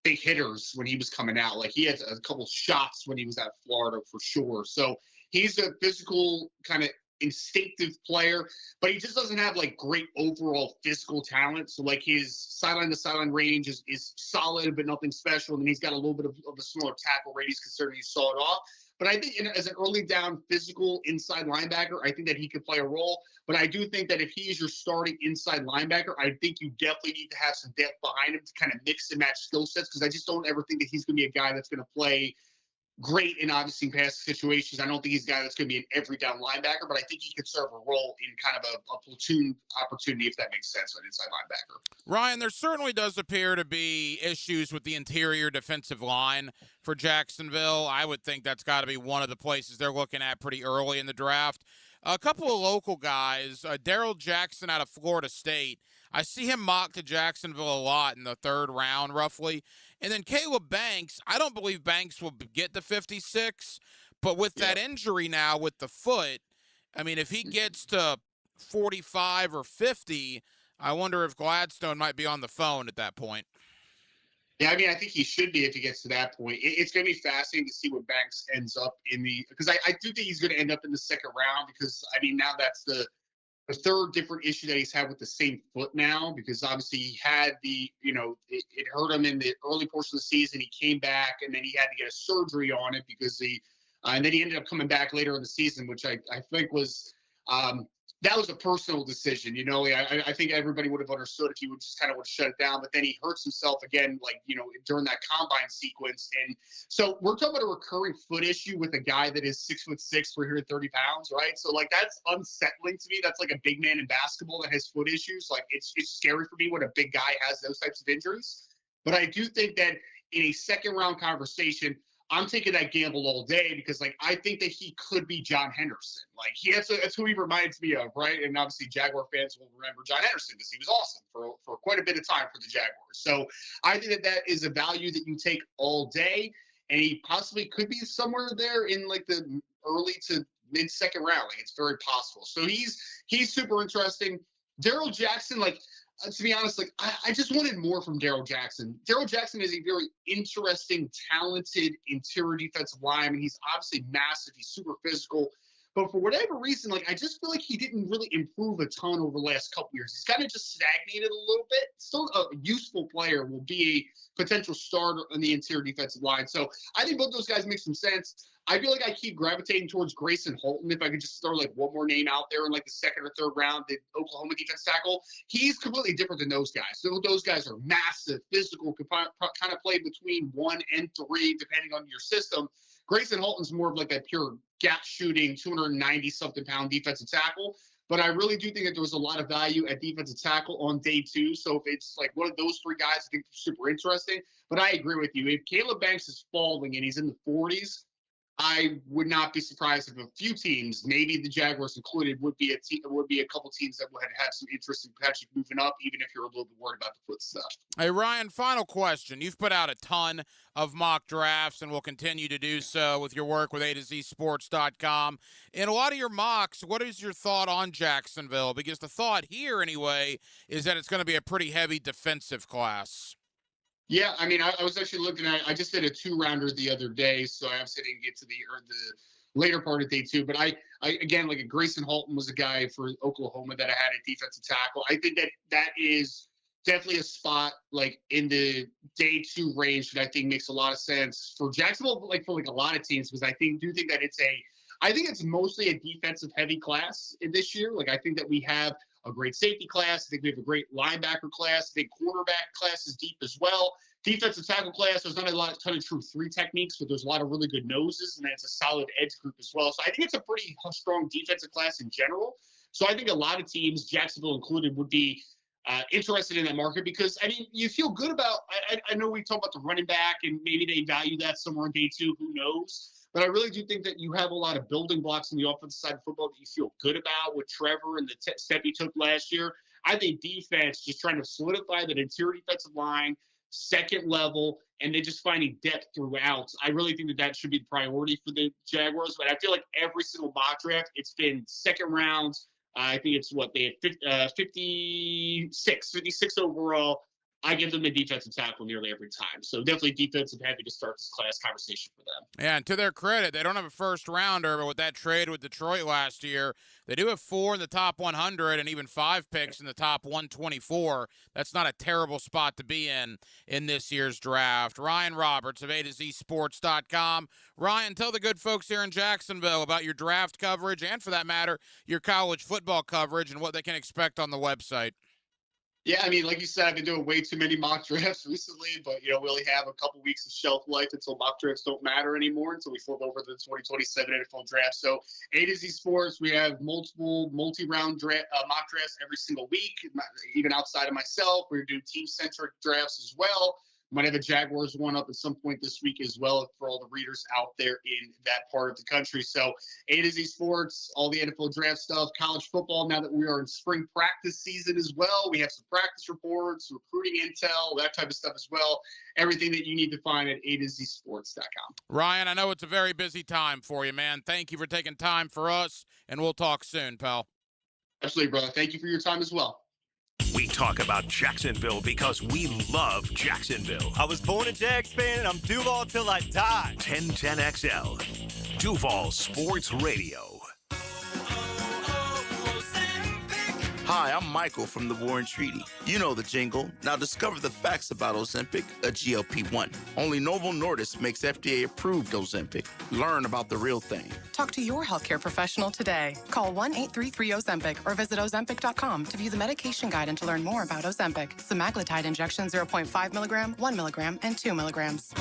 big hitters when he was coming out. He had a couple shots when he was at Florida for sure. So he's a physical kind of instinctive player, but he just doesn't have great overall physical talent. So his sideline to sideline range is solid, but nothing special. And then he's got a little bit of a smaller tackle radius considering he saw it off. But I think as an early down physical inside linebacker, I think that he could play a role. But I do think that if he is your starting inside linebacker, I think you definitely need to have some depth behind him to kind of mix and match skill sets, because I just don't ever think that he's going to be a guy that's going to play great in obviously pass situations. I don't think he's a guy that's going to be an every down linebacker, but I think he could serve a role in kind of a platoon opportunity, if that makes sense, an inside linebacker. Ryan, there certainly does appear to be issues with the interior defensive line for Jacksonville. I would think that's got to be one of the places they're looking at pretty early in the draft. A couple of local guys, Daryl Jackson out of Florida State. I see him mocked to Jacksonville a lot in the 3rd round, roughly. And then Caleb Banks, I don't believe Banks will get to 56, but with that injury now with the foot, I mean, if he gets to 45 or 50, I wonder if Gladstone might be on the phone at that point. Yeah, I mean, I think he should be if he gets to that point. It's going to be fascinating to see what Banks ends up because I do think he's going to end up in the 2nd round, because, I mean, now that's the 3rd different issue that he's had with the same foot now, because obviously he had it hurt him in the early portion of the season. He came back and then he had to get a surgery on it because and then he ended up coming back later in the season, which I think was that was a personal decision. I think everybody would have understood if he would just kind of shut it down, but then he hurts himself again, during that combine sequence. And so we're talking about a recurring foot issue with a guy that is 6'6", 330 pounds, right? So that's unsettling to me. That's like a big man in basketball that has foot issues. It's scary for me when a big guy has those types of injuries. But I do think that in a 2nd round conversation, I'm taking that gamble all day, because I think that he could be John Henderson. That's who he reminds me of, right? And obviously Jaguar fans will remember John Henderson because he was awesome for quite a bit of time for the Jaguars. So I think that is a value that you take all day, and he possibly could be somewhere there in the early to mid 2nd round. It's very possible. So he's super interesting. Daryl Jackson, to be honest, I just wanted more from Daryl Jackson. Daryl Jackson is a very interesting, talented interior defensive lineman. He's obviously massive. He's super physical. But for whatever reason, I just feel like he didn't really improve a ton over the last couple years. He's kind of just stagnated a little bit. Still a useful player, will be a potential starter on the interior defensive line. So I think both those guys make some sense. I feel like I keep gravitating towards Grayson Holton. If I could just throw one more name out there in the 2nd or 3rd round, the Oklahoma defense tackle, he's completely different than those guys. So those guys are massive, physical, kind of play between 1 and 3, depending on your system. Grayson Holton's more of that pure gap shooting, 290-something pound defensive tackle. But I really do think that there was a lot of value at defensive tackle on day 2. So if it's like one of those 3 guys, I think they're super interesting. But I agree with you. If Caleb Banks is falling and he's in the 40s, I would not be surprised if a few teams, maybe the Jaguars included, would be a couple teams that would have some interest in potentially moving up, even if you're a little bit worried about the foot stuff. Hey, Ryan, final question. You've put out a ton of mock drafts and will continue to do so with your work with A2ZSports.com. In a lot of your mocks, what is your thought on Jacksonville? Because the thought here, anyway, is that it's going to be a pretty heavy defensive class. Yeah, I mean, I was actually looking at. I just did a 2-rounder the other day, so I obviously didn't get to the later part of day 2. But I again, like Grayson Halton was a guy for Oklahoma that I had at defensive tackle. I think that is definitely a spot like in the day 2 range that I think makes a lot of sense for Jacksonville, like for like a lot of teams, because I think that I think it's mostly a defensive heavy class in this year. Like I think that we have a great safety class. I think we have a great linebacker class. I think quarterback class is deep as well. Defensive tackle class, there's not a ton of true 3 techniques, but there's a lot of really good noses, and then it's a solid edge group as well. So I think it's a pretty strong defensive class in general. So I think a lot of teams, Jacksonville included, would be interested in that market because, I mean, you feel good about – I know we talk about the running back, and maybe they value that somewhere on day 2. Who knows? But I really do think that you have a lot of building blocks on the offensive side of football that you feel good about with Trevor and the step he took last year. I think defense, just trying to solidify that interior defensive line, second level, and then just finding depth throughout. I really think that should be the priority for the Jaguars. But I feel like every single mock draft, it's been second rounds. I think it's they had 56 overall. I give them the defensive tackle nearly every time. So definitely defensive heavy to start this class conversation for them. Yeah, and to their credit, they don't have a first rounder, but with that trade with Detroit last year, they do have 4 in the top 100 and even 5 picks in the top 124. That's not a terrible spot to be in this year's draft. Ryan Roberts of A2ZSports.com. Ryan, tell the good folks here in Jacksonville about your draft coverage and, for that matter, your college football coverage and what they can expect on the website. Yeah, I mean, like you said, I've been doing way too many mock drafts recently, but, we only have a couple weeks of shelf life until mock drafts don't matter anymore, until we flip over to the 2027 NFL draft. So A2Z Sports, we have multiple multi-round mock drafts every single week, even outside of myself. We're doing team-centric drafts as well. Might have a Jaguars one up at some point this week as well for all the readers out there in that part of the country. So A2Z Sports, all the NFL draft stuff, college football. Now that we are in spring practice season as well, we have some practice reports, recruiting intel, that type of stuff as well. Everything that you need to find at A2ZSports.com. Ryan, I know it's a very busy time for you, man. Thank you for taking time for us, and we'll talk soon, pal. Absolutely, brother. Thank you for your time as well. We talk about Jacksonville because we love Jacksonville. I was born a Jags fan, and I'm Duval till I die. 1010XL, Duval Sports Radio. Hi, I'm Michael from the Warren Treaty. You know the jingle. Now discover the facts about Ozempic, a GLP-1. Only Novo Nordisk makes FDA-approved Ozempic. Learn about the real thing. Talk to your healthcare professional today. Call 1-833-OZEMPIC or visit Ozempic.com to view the medication guide and to learn more about Ozempic. Semaglutide injection 0.5 milligram, 1 milligram, and 2 milligrams.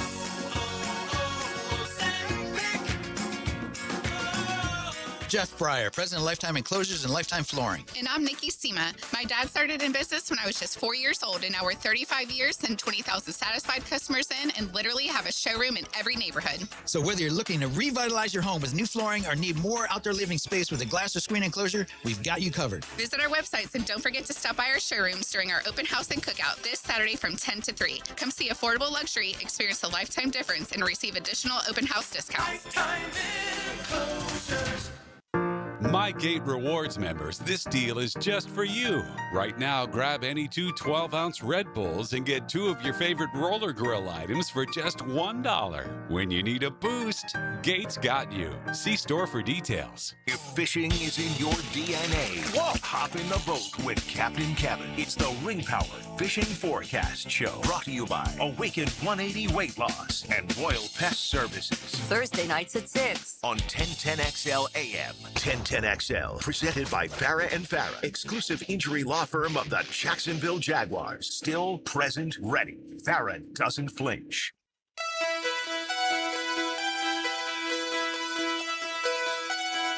Jeff Breyer, president of Lifetime Enclosures and Lifetime Flooring. And I'm Nikki Sema. My dad started in business when I was just 4 years old, and now we're 35 years and 20,000 satisfied customers in, and literally have a showroom in every neighborhood. So whether you're looking to revitalize your home with new flooring or need more outdoor living space with a glass or screen enclosure, we've got you covered. Visit our websites and don't forget to stop by our showrooms during our open house and cookout this Saturday from 10 to 3. Come see affordable luxury, experience a lifetime difference, and receive additional open house discounts. My Gate Rewards members, this deal is just for you. Right now, grab any 2 12-ounce Red Bulls and get 2 of your favorite roller grill items for just $1. When you need a boost, Gates got you. See store for details. If fishing is in your DNA, hop in the boat with Captain Kevin. It's the Ring Power Fishing Forecast Show, brought to you by Awaken 180 Weight Loss and Royal Pest Services. Thursday nights at 6 on 1010XL AM. 1010XL, presented by Farah and Farah, exclusive injury law firm of the Jacksonville Jaguars. Still present, ready. Farah doesn't flinch.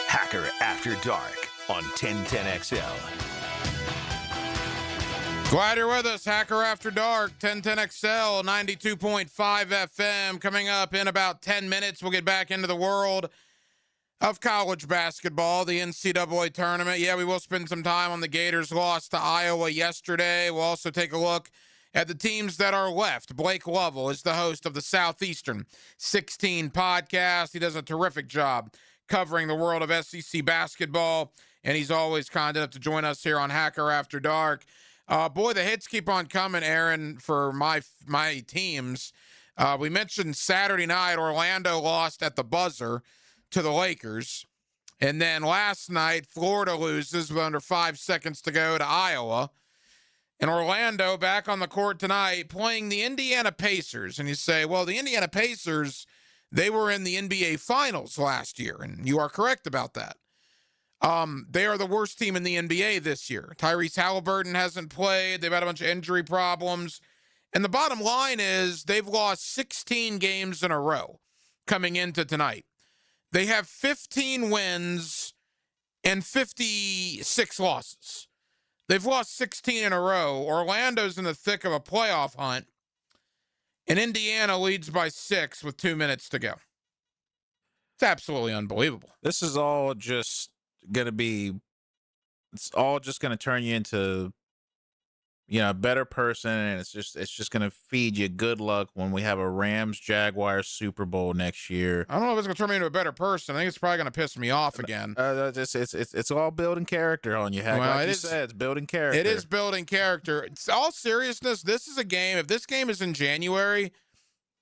Hacker After Dark. on 1010XL. Glad you're with us. Hacker After Dark, 1010XL, 92.5 FM. Coming up in about 10 minutes, we'll get back into the world of college basketball, the NCAA tournament. Yeah, we will spend some time on the Gators' loss to Iowa yesterday. We'll also take a look at the teams that are left. Blake Lovell is the host of the Southeastern 16 podcast. He does a terrific job covering the world of SEC basketball, and he's always kind enough to join us here on Hacker After Dark. Boy, the hits keep on coming, Aaron, for my teams. We mentioned Saturday night, Orlando lost at the buzzer to the Lakers. And then last night, Florida loses with under 5 seconds to go to Iowa. And Orlando back on the court tonight playing the Indiana Pacers. And you say, well, the Indiana Pacers, they were in the NBA Finals last year. And you are correct about that. They are the worst team in the NBA this year. Tyrese Halliburton hasn't played. They've had a bunch of injury problems. And the bottom line is they've lost 16 games in a row coming into tonight. They have 15 wins and 56 losses. They've lost 16 in a row. Orlando's in the thick of a playoff hunt. And Indiana leads by 6 with 2 minutes to go. It's absolutely unbelievable. This is all just going to be, it's all just going to turn you into, a better person, and it's just going to feed you good luck when we have a Rams-Jaguars Super Bowl next year. I don't know if it's going to turn me into a better person. I think it's probably going to piss me off again. It's all building character on you, Hack. Well, like you said, it's building character. It is building character. It's all seriousness, this is a game. If this game is in January,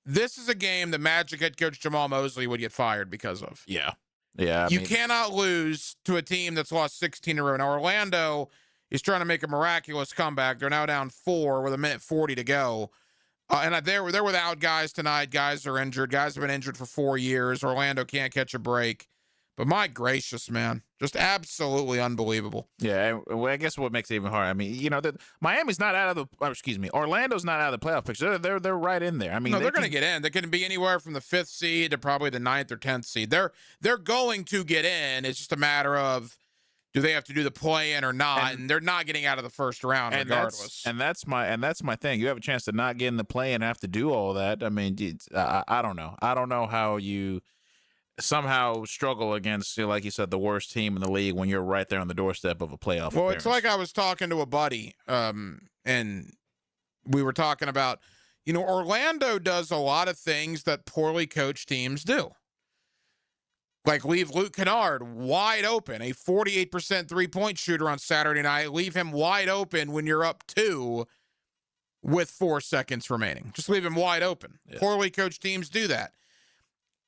this is a game that Magic head coach Jamal Mosley would get fired because of. Yeah. Yeah. You cannot lose to a team that's lost 16 in a row. Now, Orlando is trying to make a miraculous comeback. They're now down 4 with 1:40 to go. And they're without guys tonight. Guys are injured. Guys have been injured for 4 years. Orlando can't catch a break. But my gracious, man, just absolutely unbelievable. Yeah, well, I guess what makes it even harder. I mean, Miami's not out of the. Orlando's not out of the playoff picture. They're right in there. I mean, no, they're going to get in. They can be anywhere from the 5th seed to probably the 9th or 10th seed. They're going to get in. It's just a matter of, do they have to do the play-in or not? And they're not getting out of the first round regardless. That's my thing. You have a chance to not get in the play and have to do all that. I mean, I don't know. I don't know how you somehow struggle against, like you said, the worst team in the league when you're right there on the doorstep of a playoff Well, appearance. It's like I was talking to a buddy, and we were talking about, Orlando does a lot of things that poorly coached teams do. Like leave Luke Kennard wide open, a 48% three-point shooter on Saturday night. Leave him wide open when you're up 2 with 4 seconds remaining. Just leave him wide open. Yeah. Poorly coached teams do that.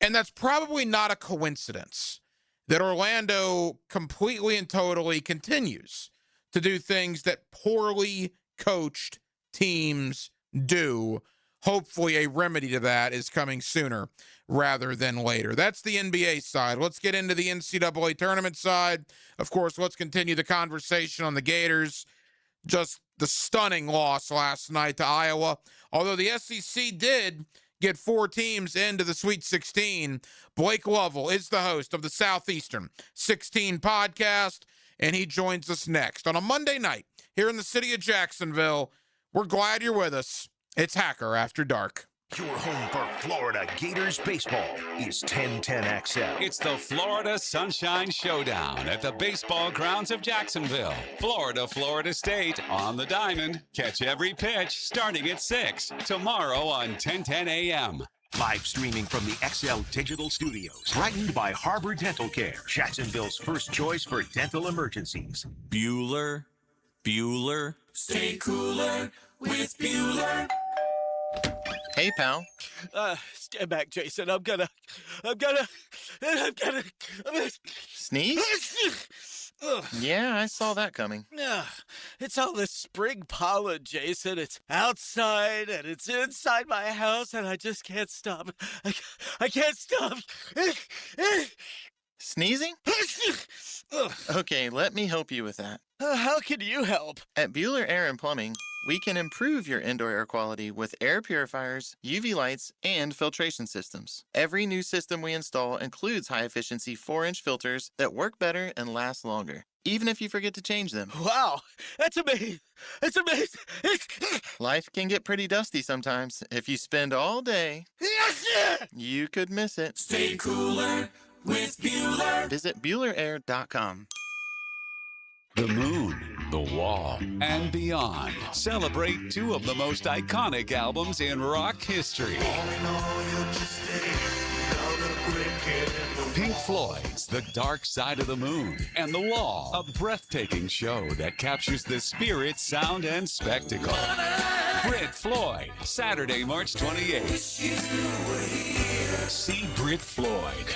And that's probably not a coincidence that Orlando completely and totally continues to do things that poorly coached teams do. Hopefully a remedy to that is coming sooner rather than later. That's the NBA side. Let's get into the NCAA tournament side. Of course, let's continue the conversation on the Gators. Just the stunning loss last night to Iowa. Although the SEC did get 4 teams into the Sweet 16, Blake Lovell is the host of the Southeastern 16 podcast, and he joins us next on a Monday night here in the city of Jacksonville. We're glad you're with us. It's Hacker After Dark. Your home for Florida Gators baseball is 1010XL. It's the Florida Sunshine Showdown at the baseball grounds of Jacksonville. Florida State on the diamond. Catch every pitch starting at 6 tomorrow on 1010 a.m. Live streaming from the XL Digital Studios. Brightened by Harbor Dental Care, Jacksonville's first choice for dental emergencies. Bueller. Stay cooler with Bueller. Hey, pal. Stand back, Jason. I'm gonna Sneeze? Yeah, I saw that coming. It's all this spring pollen, Jason. It's outside and it's inside my house, and I just can't stop. I can't stop. Sneezing? Okay, let me help you with that. How can you help? At Bueller Air and Plumbing, We can improve your indoor air quality with air purifiers, UV lights, and filtration systems. Every new system we install includes high-efficiency 4-inch filters that work better and last longer, even if you forget to change them. Wow, that's amazing. That's amazing. Life can get pretty dusty sometimes. If you spend all day, you could miss it. Stay cooler with Bueller. Visit BuellerAir.com. The moon, the wall, and beyond celebrate two of the most iconic albums in rock history. Pink Floyd's The Dark Side of the Moon and The Wall, a breathtaking show that captures the spirit, sound, and spectacle. Brit Floyd, Saturday, March 28th. See Brit Floyd.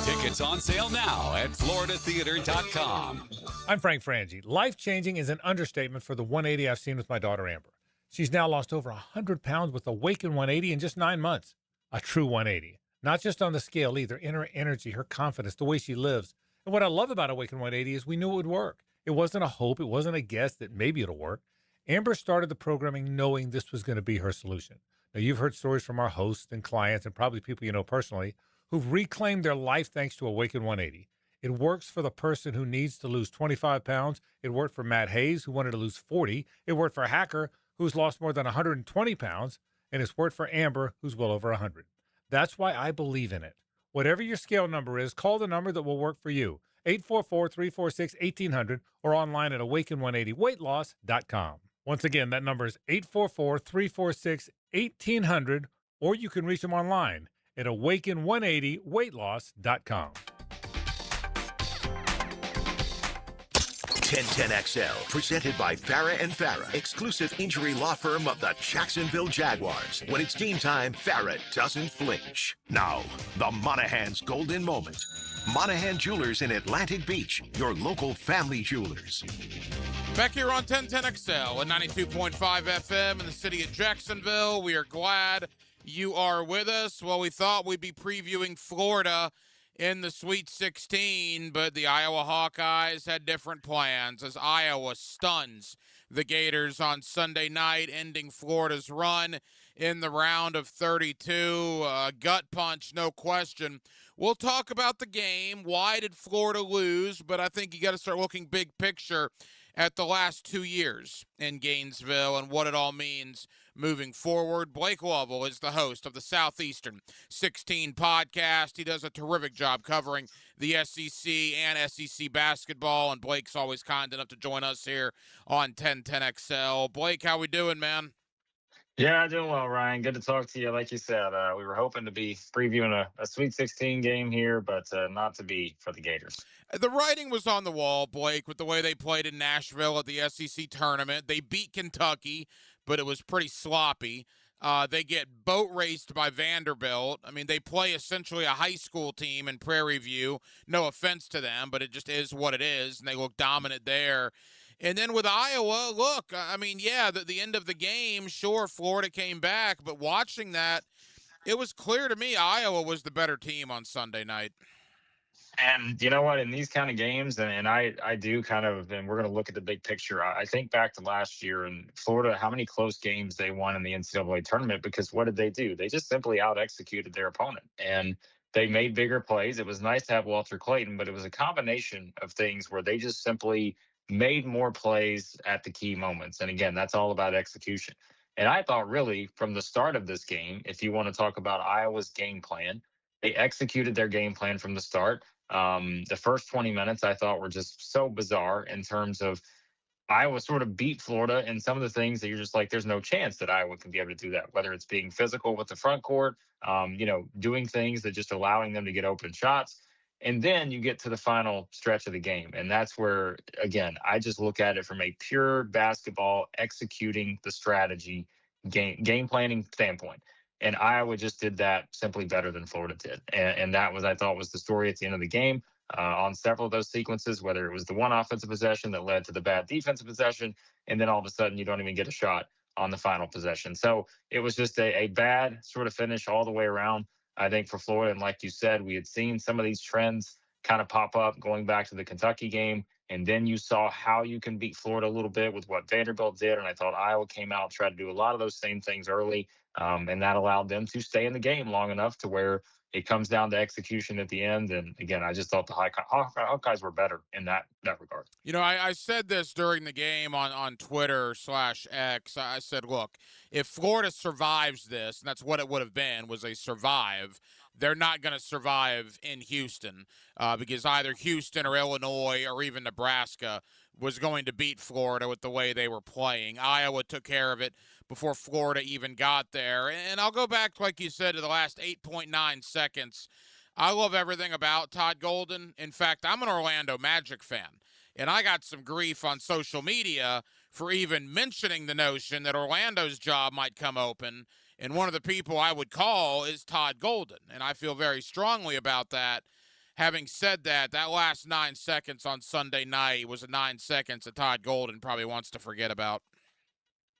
Tickets on sale now at floridatheater.com. I'm Frank Frangie. Life-changing is an understatement for the 180 I've seen with my daughter Amber. She's now lost over 100 pounds with Awaken 180 in just 9 months. A true 180. Not just on the scale either, in her energy, her confidence, the way she lives. And what I love about Awaken 180 is we knew it would work. It wasn't a hope. It wasn't a guess that maybe it'll work. Amber started the programming knowing this was going to be her solution. Now, you've heard stories from our hosts and clients and probably people you know personally who've reclaimed their life thanks to Awaken 180. It works for the person who needs to lose 25 pounds. It worked for Matt Hayes, who wanted to lose 40. It worked for Hacker, who's lost more than 120 pounds. And it's worked for Amber, who's well over 100. That's why I believe in it. Whatever your scale number is, call the number that will work for you. 844-346-1800 or online at awaken180weightloss.com. Once again, that number is 844-346-1800, or you can reach them online at awaken180weightloss.com. 1010XL, presented by Farah and Farah, exclusive injury law firm of the Jacksonville Jaguars. When it's game time, Farah doesn't flinch. Now, the Monahan's golden moment. Monahan Jewelers in Atlantic Beach, your local family jewelers. Back here on 1010XL and 92.5 FM in the city of Jacksonville. We are glad you are with us. Well, we thought we'd be previewing Florida in the Sweet 16, but the Iowa Hawkeyes had different plans as Iowa stuns the Gators on Sunday night, ending Florida's run in the round of 32. Gut punch, no question. We'll talk about the game. Why did Florida lose? But I think you got to start looking big picture at the last 2 years in Gainesville and what it all means moving forward. Blake Lovell is the host of the Southeastern 16 podcast. He does a terrific job covering the SEC and SEC basketball, and Blake's always kind enough to join us here on 1010XL. Blake, how we doing, man? Yeah, doing well, Ryan. Good to talk to you. Like you said, we were hoping to be previewing a Sweet 16 game here, but not to be for the Gators. The writing was on the wall, Blake, with the way they played in Nashville at the SEC tournament. They beat Kentucky, but it was pretty sloppy. They get boat raced by Vanderbilt. I mean, they play essentially a high school team in Prairie View. No offense to them, but it just is what it is, and they look dominant there. And then with Iowa, look, I mean, yeah, the end of the game, sure, Florida came back, but watching that, it was clear to me Iowa was the better team on Sunday night. And you know what, in these kind of games, and I do kind of, and we're going to look at the big picture. I think back to last year in Florida, how many close games they won in the NCAA tournament, because what did they do? They just simply out-executed their opponent, and they made bigger plays. It was nice to have Walter Clayton, but it was a combination of things where they just simply made more plays at the key moments. And again, that's all about execution. And I thought really from the start of this game, if you want to talk about Iowa's game plan, they executed their game plan from the start. The first 20 minutes I thought were just so bizarre in terms of Iowa sort of beat Florida in some of the things that you're just like, there's no chance that Iowa can be able to do that, whether it's being physical with the front court, doing things that just allowing them to get open shots. And then you get to the final stretch of the game. And that's where, again, I just look at it from a pure basketball executing the strategy game planning standpoint. And Iowa just did that simply better than Florida did. And that was, I thought, was the story at the end of the game on several of those sequences, whether it was the one offensive possession that led to the bad defensive possession, and then all of a sudden you don't even get a shot on the final possession. So it was just a bad sort of finish all the way around, I think, for Florida. And like you said, we had seen some of these trends kind of pop up going back to the Kentucky game. And then you saw how you can beat Florida a little bit with what Vanderbilt did. And I thought Iowa came out, tried to do a lot of those same things early. And that allowed them to stay in the game long enough to where it comes down to execution at the end. And again, I just thought the Hawkeyes were better in that regard. You know, I said this during the game on Twitter/X. I said, look, if Florida survives this, and that's what it would have been, was a survive, they're not going to survive in Houston because either Houston or Illinois or even Nebraska was going to beat Florida with the way they were playing. Iowa took care of it before Florida even got there. And I'll go back, like you said, to the last 8.9 seconds. I love everything about Todd Golden. In fact, I'm an Orlando Magic fan, and I got some grief on social media for even mentioning the notion that Orlando's job might come open, and one of the people I would call is Todd Golden, and I feel very strongly about that. Having said that, that last 9 seconds on Sunday night was a 9 seconds that Todd Golden probably wants to forget about.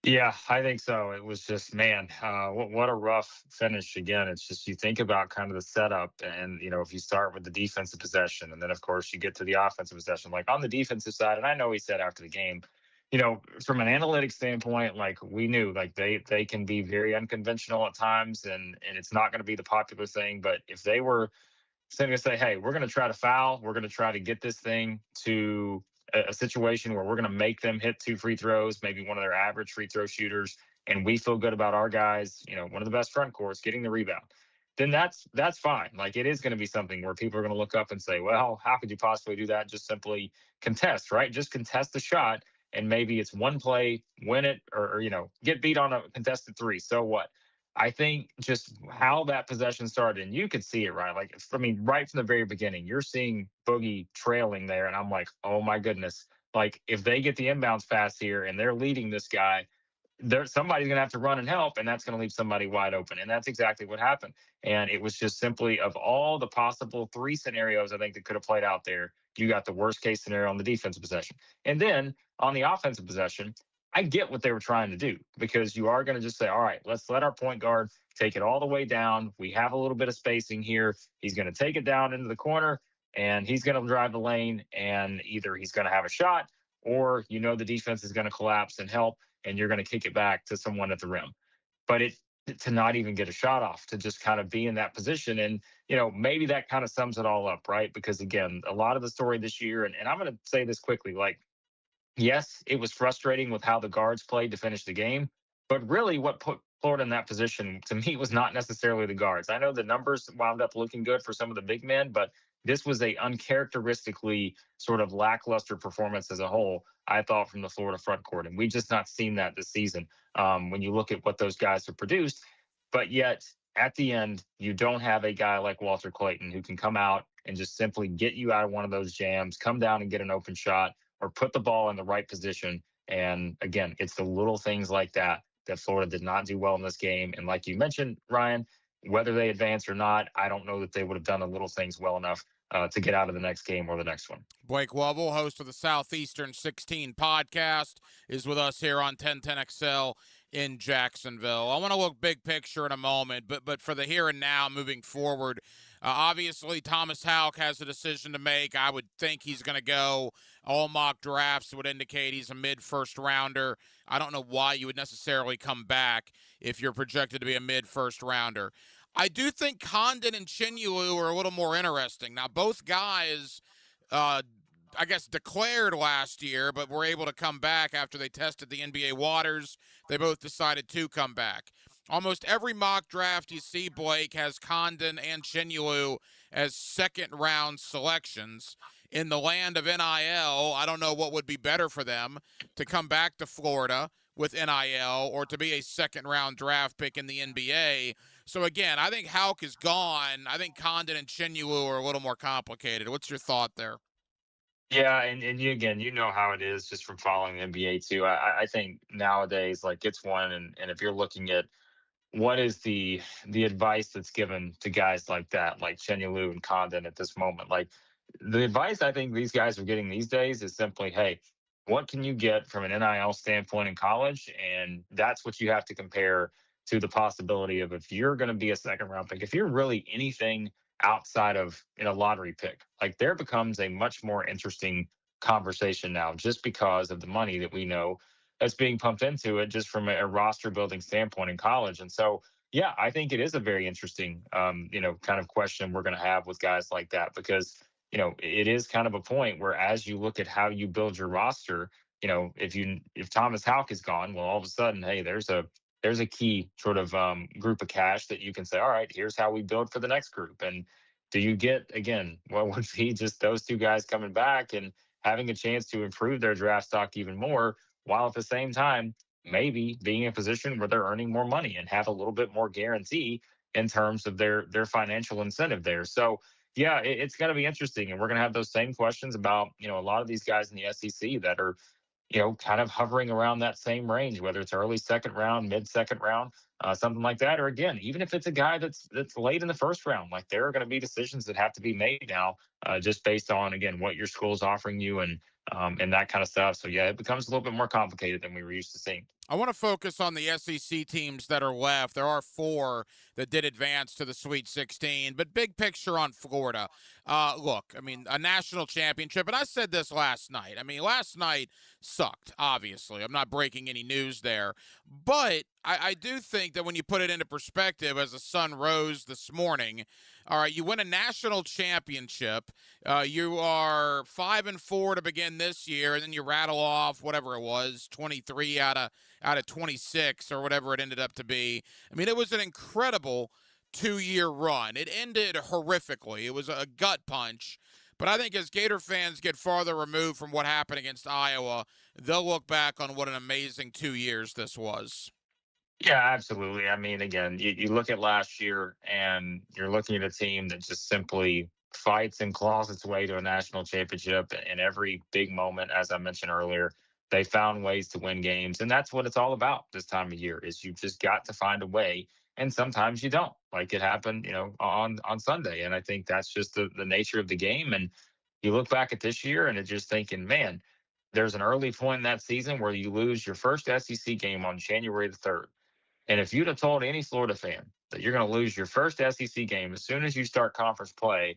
Yeah, I think so. It was just, man, what a rough finish. Again, it's just, you think about kind of the setup and, you know, if you start with the defensive possession and then, of course, you get to the offensive possession, like on the defensive side. And I know he said after the game, you know, from an analytics standpoint, like we knew, like they can be very unconventional at times and it's not going to be the popular thing. But if they were going to say, hey, we're going to try to foul, we're going to try to get this thing to a situation where we're going to make them hit 2 free throws, maybe one of their average free throw shooters, and we feel good about our guys, you know, one of the best front courts getting the rebound, then that's fine. Like, it is going to be something where people are going to look up and say, well, how could you possibly do that? Just simply contest, right? Just contest the shot, and maybe it's one play, win it, or you know, get beat on a contested 3. So what? I think just how that possession started, and you could see it, right? Like, I mean, right from the very beginning, you're seeing Boogie trailing there, and I'm like, oh my goodness. Like, if they get the inbounds pass here and they're leading this guy, somebody's going to have to run and help, and that's going to leave somebody wide open. And that's exactly what happened. And it was just simply, of all the possible 3 scenarios I think that could have played out there, you got the worst case scenario on the defensive possession. And then on the offensive possession, I get what they were trying to do, because you are going to just say, all right, let's let our point guard take it all the way down. We have a little bit of spacing here. He's going to take it down into the corner, and he's going to drive the lane, and either he's going to have a shot, or, you know, the defense is going to collapse and help, and you're going to kick it back to someone at the rim. But to not even get a shot off, to just kind of be in that position. And, you know, maybe that kind of sums it all up, right? Because, again, a lot of the story this year, and I'm going to say this quickly, like, yes, it was frustrating with how the guards played to finish the game, but really what put Florida in that position, to me, was not necessarily the guards. I know the numbers wound up looking good for some of the big men, but this was a uncharacteristically sort of lackluster performance as a whole, I thought, from the Florida front court. And we just not seen that this season when you look at what those guys have produced. But yet, at the end, you don't have a guy like Walter Clayton who can come out and just simply get you out of one of those jams, come down and get an open shot, or put the ball in the right position. And again, it's the little things like that that Florida did not do well in this game. And like you mentioned, Ryan, whether they advance or not, I don't know that they would have done the little things well enough to get out of the next game or the next one. Blake Lovell, host of the Southeastern 16 podcast, is with us here on 1010XL in Jacksonville. I want to look big picture in a moment, but for the here and now, moving forward, obviously Thomas Houck has a decision to make. I would think he's going to go. All mock drafts would indicate he's a mid-first rounder. I don't know why you would necessarily come back if you're projected to be a mid-first rounder. I do think Condon and Chinulu are a little more interesting. Now, both guys, I guess, declared last year, but were able to come back after they tested the NBA waters. They both decided to come back. Almost every mock draft you see, Blake, has Condon and Chinulu as second-round selections. In the land of NIL, I don't know what would be better for them, to come back to Florida with NIL or to be a second-round draft pick in the NBA. So, again, I think Houck is gone. I think Condon and Chinulu are a little more complicated. What's your thought there? Yeah, and you, again, you know how it is just from following the NBA too. I think nowadays, like, it's one, and if you're looking at what is the advice that's given to guys like that, like Chinulu and Condon at this moment, like, the advice I think these guys are getting these days is simply, hey, what can you get from an NIL standpoint in college? And that's what you have to compare to the possibility of, if you're going to be a second round pick, if you're really anything outside of in a lottery pick, like, there becomes a much more interesting conversation now, just because of the money that we know that's being pumped into it, just from a roster building standpoint in college. And so, yeah, I think it is a very interesting, kind of question we're going to have with guys like that, because, it is kind of a point where, as you look at how you build your roster, if Thomas Houck is gone, well, all of a sudden, hey, there's a key sort of group of cash that you can say, all right, here's how we build for the next group. And do you get, again, what would be just those two guys coming back and having a chance to improve their draft stock even more, while at the same time maybe being in a position where they're earning more money and have a little bit more guarantee in terms of their financial incentive there. So yeah, it's going to be interesting, and we're going to have those same questions about a lot of these guys in the SEC that are kind of hovering around that same range, whether it's early second round, mid second round, something like that, or again, even if it's a guy that's late in the first round. Like, there are going to be decisions that have to be made now, just based on, again, what your school is offering you and that kind of stuff. So yeah, it becomes a little bit more complicated than we were used to seeing. I want to focus on the SEC teams that are left. There are 4 that did advance to the Sweet 16, but big picture on Florida. Look, I mean, a national championship, and I said this last night. I mean, last night sucked, obviously. I'm not breaking any news there. But I do think that when you put it into perspective, as the sun rose this morning, all right, you win a national championship. You are 5-4 to begin this year, and then you rattle off whatever it was, 23 out of 26 or whatever it ended up to be. I mean, it was an incredible 2-year run. It ended horrifically. It was a gut punch. But I think as Gator fans get farther removed from what happened against Iowa, they'll look back on what an amazing 2 years this was. Yeah, absolutely. I mean, again, you look at last year and you're looking at a team that just simply fights and claws its way to a national championship in every big moment. As I mentioned earlier, they found ways to win games, and that's what it's all about this time of year, is you've just got to find a way. And sometimes you don't, like it happened, on Sunday. And I think that's just the nature of the game. And you look back at this year and it's just thinking, man, there's an early point in that season where you lose your first SEC game on January the 3rd. And if you'd have told any Florida fan that you're going to lose your first SEC game as soon as you start conference play,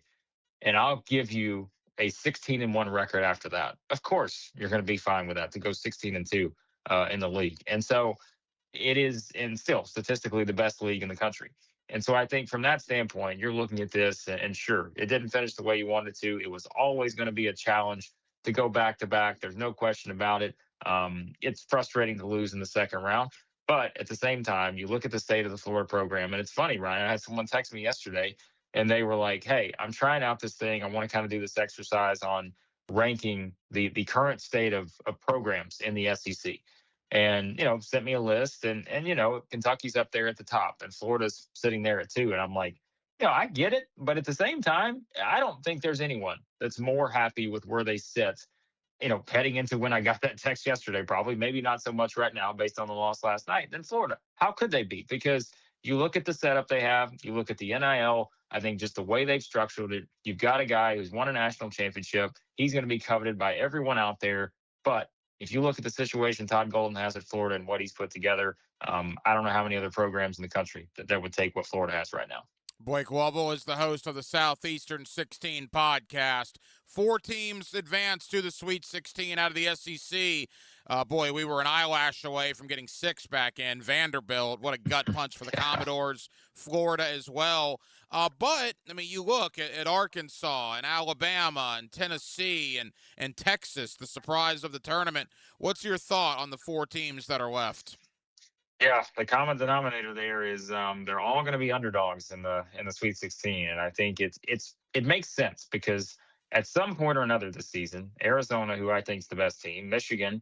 and I'll give you a 16-1 record after that, of course you're going to be fine with that, to go 16-2 in the league. And so it is, and still statistically, the best league in the country. And so I think from that standpoint, you're looking at this, and sure, it didn't finish the way you wanted to. It was always going to be a challenge to go back to back. There's no question about it. It's frustrating to lose in the second round. But at the same time, you look at the state of the Florida program, and it's funny, Ryan. I had someone text me yesterday, and they were like, hey, I'm trying out this thing. I want to kind of do this exercise on ranking the current state of programs in the SEC. And, sent me a list, and Kentucky's up there at the top, and Florida's sitting there at 2. And I'm like, I get it. But at the same time, I don't think there's anyone that's more happy with where they sit, heading into when I got that text yesterday, probably, maybe not so much right now based on the loss last night, than Florida. How could they be? Because you look at the setup they have, you look at the NIL, I think just the way they've structured it, you've got a guy who's won a national championship. He's going to be coveted by everyone out there. But if you look at the situation Todd Golden has at Florida and what he's put together, I don't know how many other programs in the country that would take what Florida has right now. Blake Wobble is the host of the Southeastern 16 podcast. 4 teams advanced to the Sweet 16 out of the SEC. Boy, we were an eyelash away from getting 6 back in. Vanderbilt, what a gut punch for the Commodores. Florida as well. But, I mean, you look at Arkansas and Alabama and Tennessee and Texas, the surprise of the tournament. What's your thought on the 4 teams that are left? Yeah, the common denominator there is they're all going to be underdogs in the Sweet 16, and I think it makes sense because at some point or another this season, Arizona, who I think is the best team, Michigan,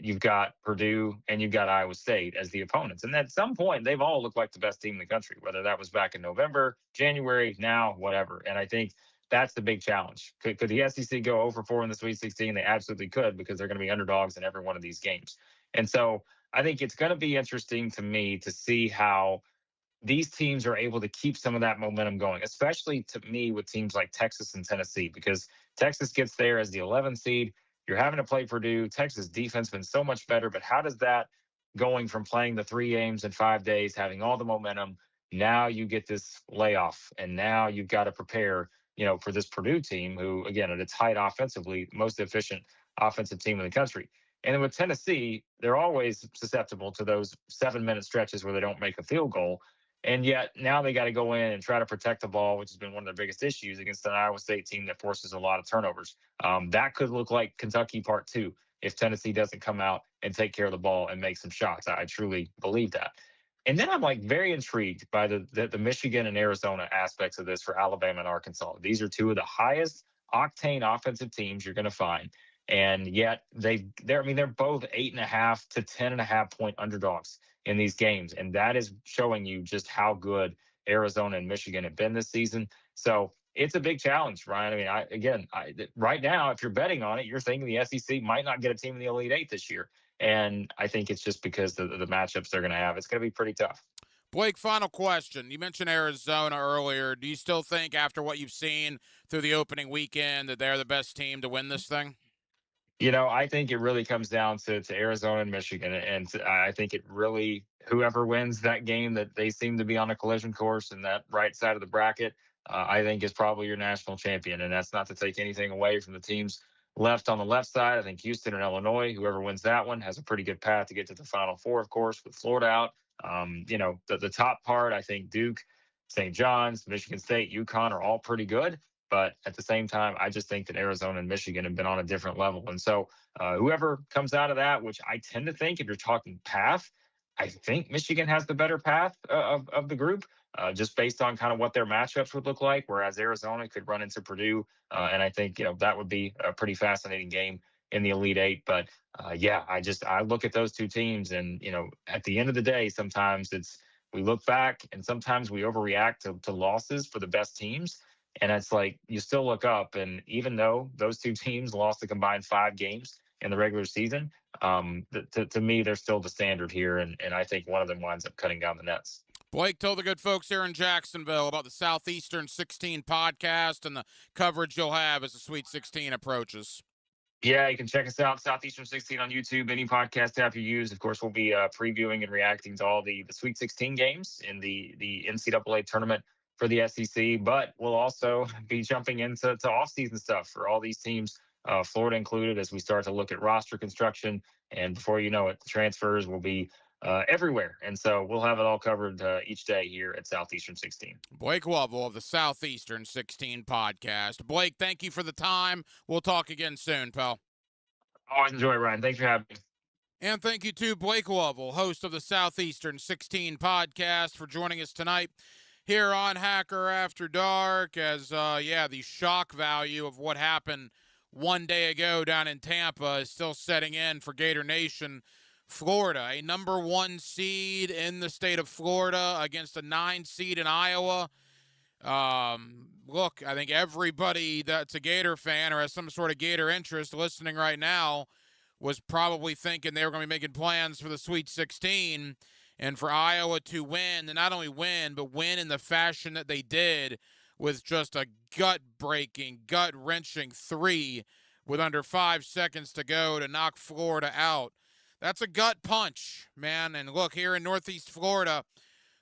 you've got Purdue, and you've got Iowa State as the opponents, and at some point they've all looked like the best team in the country, whether that was back in November, January, now, whatever. And I think that's the big challenge. Could the SEC go 0-4 in the Sweet 16? They absolutely could, because they're going to be underdogs in every one of these games, and so I think it's going to be interesting to me to see how these teams are able to keep some of that momentum going, especially to me with teams like Texas and Tennessee, because Texas gets there as the 11th seed. You're having to play Purdue. Texas defense been so much better, but how does that, going from playing the 3 games in 5 days, having all the momentum, now you get this layoff, and now you've got to prepare for this Purdue team, who, again, at its height offensively, most efficient offensive team in the country. And then with Tennessee, they're always susceptible to those 7-minute stretches where they don't make a field goal. And yet now they got to go in and try to protect the ball, which has been one of their biggest issues against an Iowa State team that forces a lot of turnovers. That could look like Kentucky Part 2 if Tennessee doesn't come out and take care of the ball and make some shots. I truly believe that. And then I'm very intrigued by the Michigan and Arizona aspects of this for Alabama and Arkansas. These are two of the highest octane offensive teams you're going to find. And yet they're both 8.5 to 10.5 point underdogs in these games. And that is showing you just how good Arizona and Michigan have been this season. So it's a big challenge, Ryan. Right now, if you're betting on it, you're thinking the SEC might not get a team in the Elite Eight this year. And I think it's just because of the matchups they're going to have. It's going to be pretty tough. Blake, final question. You mentioned Arizona earlier. Do you still think, after what you've seen through the opening weekend, that they're the best team to win this thing? I think it really comes down to Arizona and Michigan. And I think it really, whoever wins that game, that they seem to be on a collision course in that right side of the bracket, I think is probably your national champion. And that's not to take anything away from the teams left on the left side. I think Houston and Illinois, whoever wins that one, has a pretty good path to get to the Final Four, of course, with Florida out. The top part, I think Duke, St. John's, Michigan State, UConn are all pretty good. But at the same time, I just think that Arizona and Michigan have been on a different level. And so whoever comes out of that, which I tend to think, if you're talking path, I think Michigan has the better path of the group, just based on kind of what their matchups would look like, whereas Arizona could run into Purdue. And I think, that would be a pretty fascinating game in the Elite Eight. But I look at those two teams and, at the end of the day, sometimes we look back and sometimes we overreact to losses for the best teams. And it's you still look up, and even though those two teams lost a combined 5 games in the regular season, to me, they're still the standard here. And I think one of them winds up cutting down the nets. Blake, tell the good folks here in Jacksonville about the Southeastern 16 podcast and the coverage you'll have as the Sweet 16 approaches. Yeah, you can check us out, Southeastern 16 on YouTube, any podcast app you use. Of course, we'll be previewing and reacting to all the Sweet 16 games in the NCAA tournament for the SEC, but we'll also be jumping into off-season stuff for all these teams, Florida included, as we start to look at roster construction. And before you know it, the transfers will be everywhere. And so we'll have it all covered each day here at Southeastern 16. Blake Lovell of the Southeastern 16 podcast. Blake, thank you for the time. We'll talk again soon, pal. Always enjoy it, Ryan. Thanks for having me. And thank you to Blake Lovell, host of the Southeastern 16 podcast, for joining us tonight here on Hacker After Dark, as, the shock value of what happened one day ago down in Tampa is still setting in for Gator Nation. Florida, a number 1 seed in the state of Florida against a 9 seed in Iowa. Look, I think everybody that's a Gator fan or has some sort of Gator interest listening right now was probably thinking they were going to be making plans for the Sweet 16. And for Iowa to win, and not only win, but win in the fashion that they did, with just a gut-breaking, gut-wrenching 3 with under 5 seconds to go to knock Florida out. That's a gut punch, man. And look, here in Northeast Florida,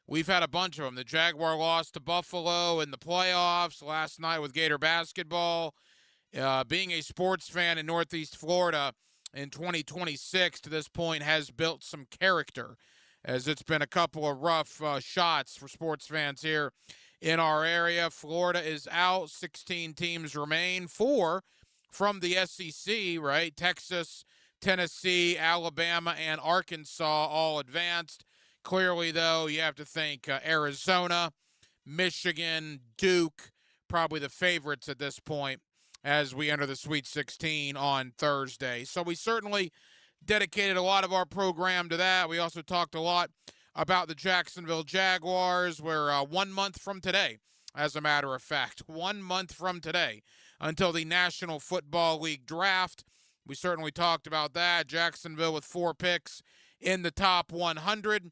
we've had a bunch of them. The Jaguar lost to Buffalo in the playoffs last night with Gator basketball. Being a sports fan in Northeast Florida in 2026 to this point has built some character, as it's been a couple of rough shots for sports fans here in our area. Florida is out. 16 teams remain. 4 from the SEC, right? Texas, Tennessee, Alabama, and Arkansas all advanced. Clearly, though, you have to think Arizona, Michigan, Duke, probably the favorites at this point as we enter the Sweet 16 on Thursday. So we certainly dedicated a lot of our program to that. We also talked a lot about the Jacksonville Jaguars, where 1 month from today, as a matter of fact, 1 month from today, until the National Football League draft. We certainly talked about that. Jacksonville with 4 picks in the top 100.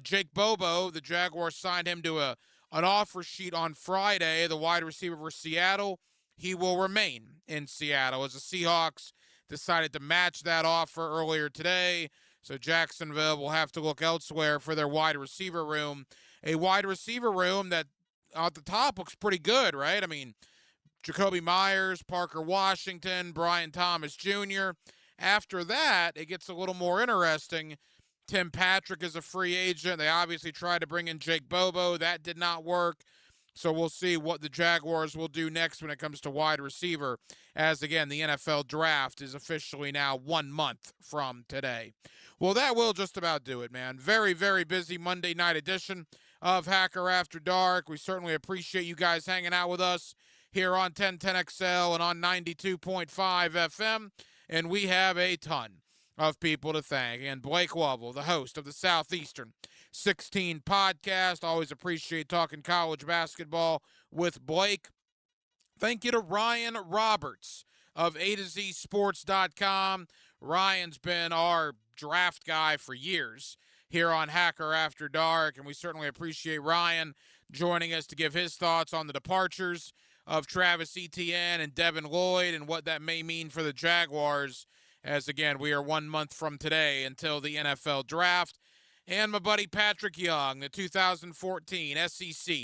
Jake Bobo, the Jaguars signed him to an offer sheet on Friday, the wide receiver for Seattle. He will remain in Seattle, as the Seahawks decided to match that offer earlier today. So Jacksonville will have to look elsewhere for their wide receiver room. A wide receiver room that at the top looks pretty good, right? I mean, Jacoby Myers, Parker Washington, Brian Thomas Jr. After that, it gets a little more interesting. Tim Patrick is a free agent. They obviously tried to bring in Jake Bobo. That did not work. So we'll see what the Jaguars will do next when it comes to wide receiver, as, again, the NFL draft is officially now 1 month from today. Well, that will just about do it, man. Very, very busy Monday night edition of Hacker After Dark. We certainly appreciate you guys hanging out with us here on 1010XL and on 92.5 FM. And we have a ton of people to thank. And Blake Lovell, the host of the Southeastern 16 podcast. Always appreciate talking college basketball with Blake. Thank you to Ryan Roberts of A to Z Sports.com. Ryan's been our draft guy for years here on Hacker After Dark, and we certainly appreciate Ryan joining us to give his thoughts on the departures of Travis Etienne and Devin Lloyd and what that may mean for the Jaguars, as, again, we are 1 month from today until the NFL draft. And my buddy Patrick Young, the 2014 SEC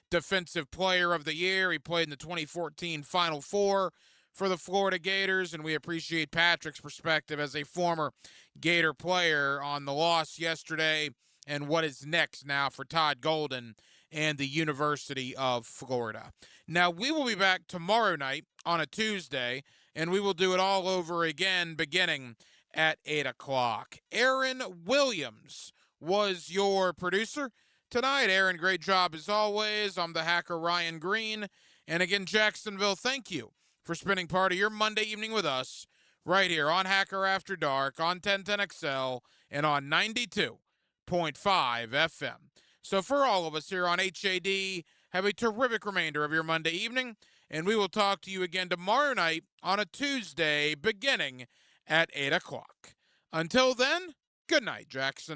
Defensive Player of the Year. He played in the 2014 Final Four for the Florida Gators, and we appreciate Patrick's perspective as a former Gator player on the loss yesterday and what is next now for Todd Golden and the University of Florida. Now, we will be back tomorrow night on a Tuesday, and we will do it all over again beginning at 8 o'clock. Aaron Williams was your producer tonight. Aaron, great job as always. I'm the hacker, Ryan Green. And again, Jacksonville, thank you for spending part of your Monday evening with us right here on Hacker After Dark, on 1010XL, and on 92.5 FM. So for all of us here on HAD, have a terrific remainder of your Monday evening, and we will talk to you again tomorrow night on a Tuesday beginning at 8 o'clock. Until then, good night, Jackson.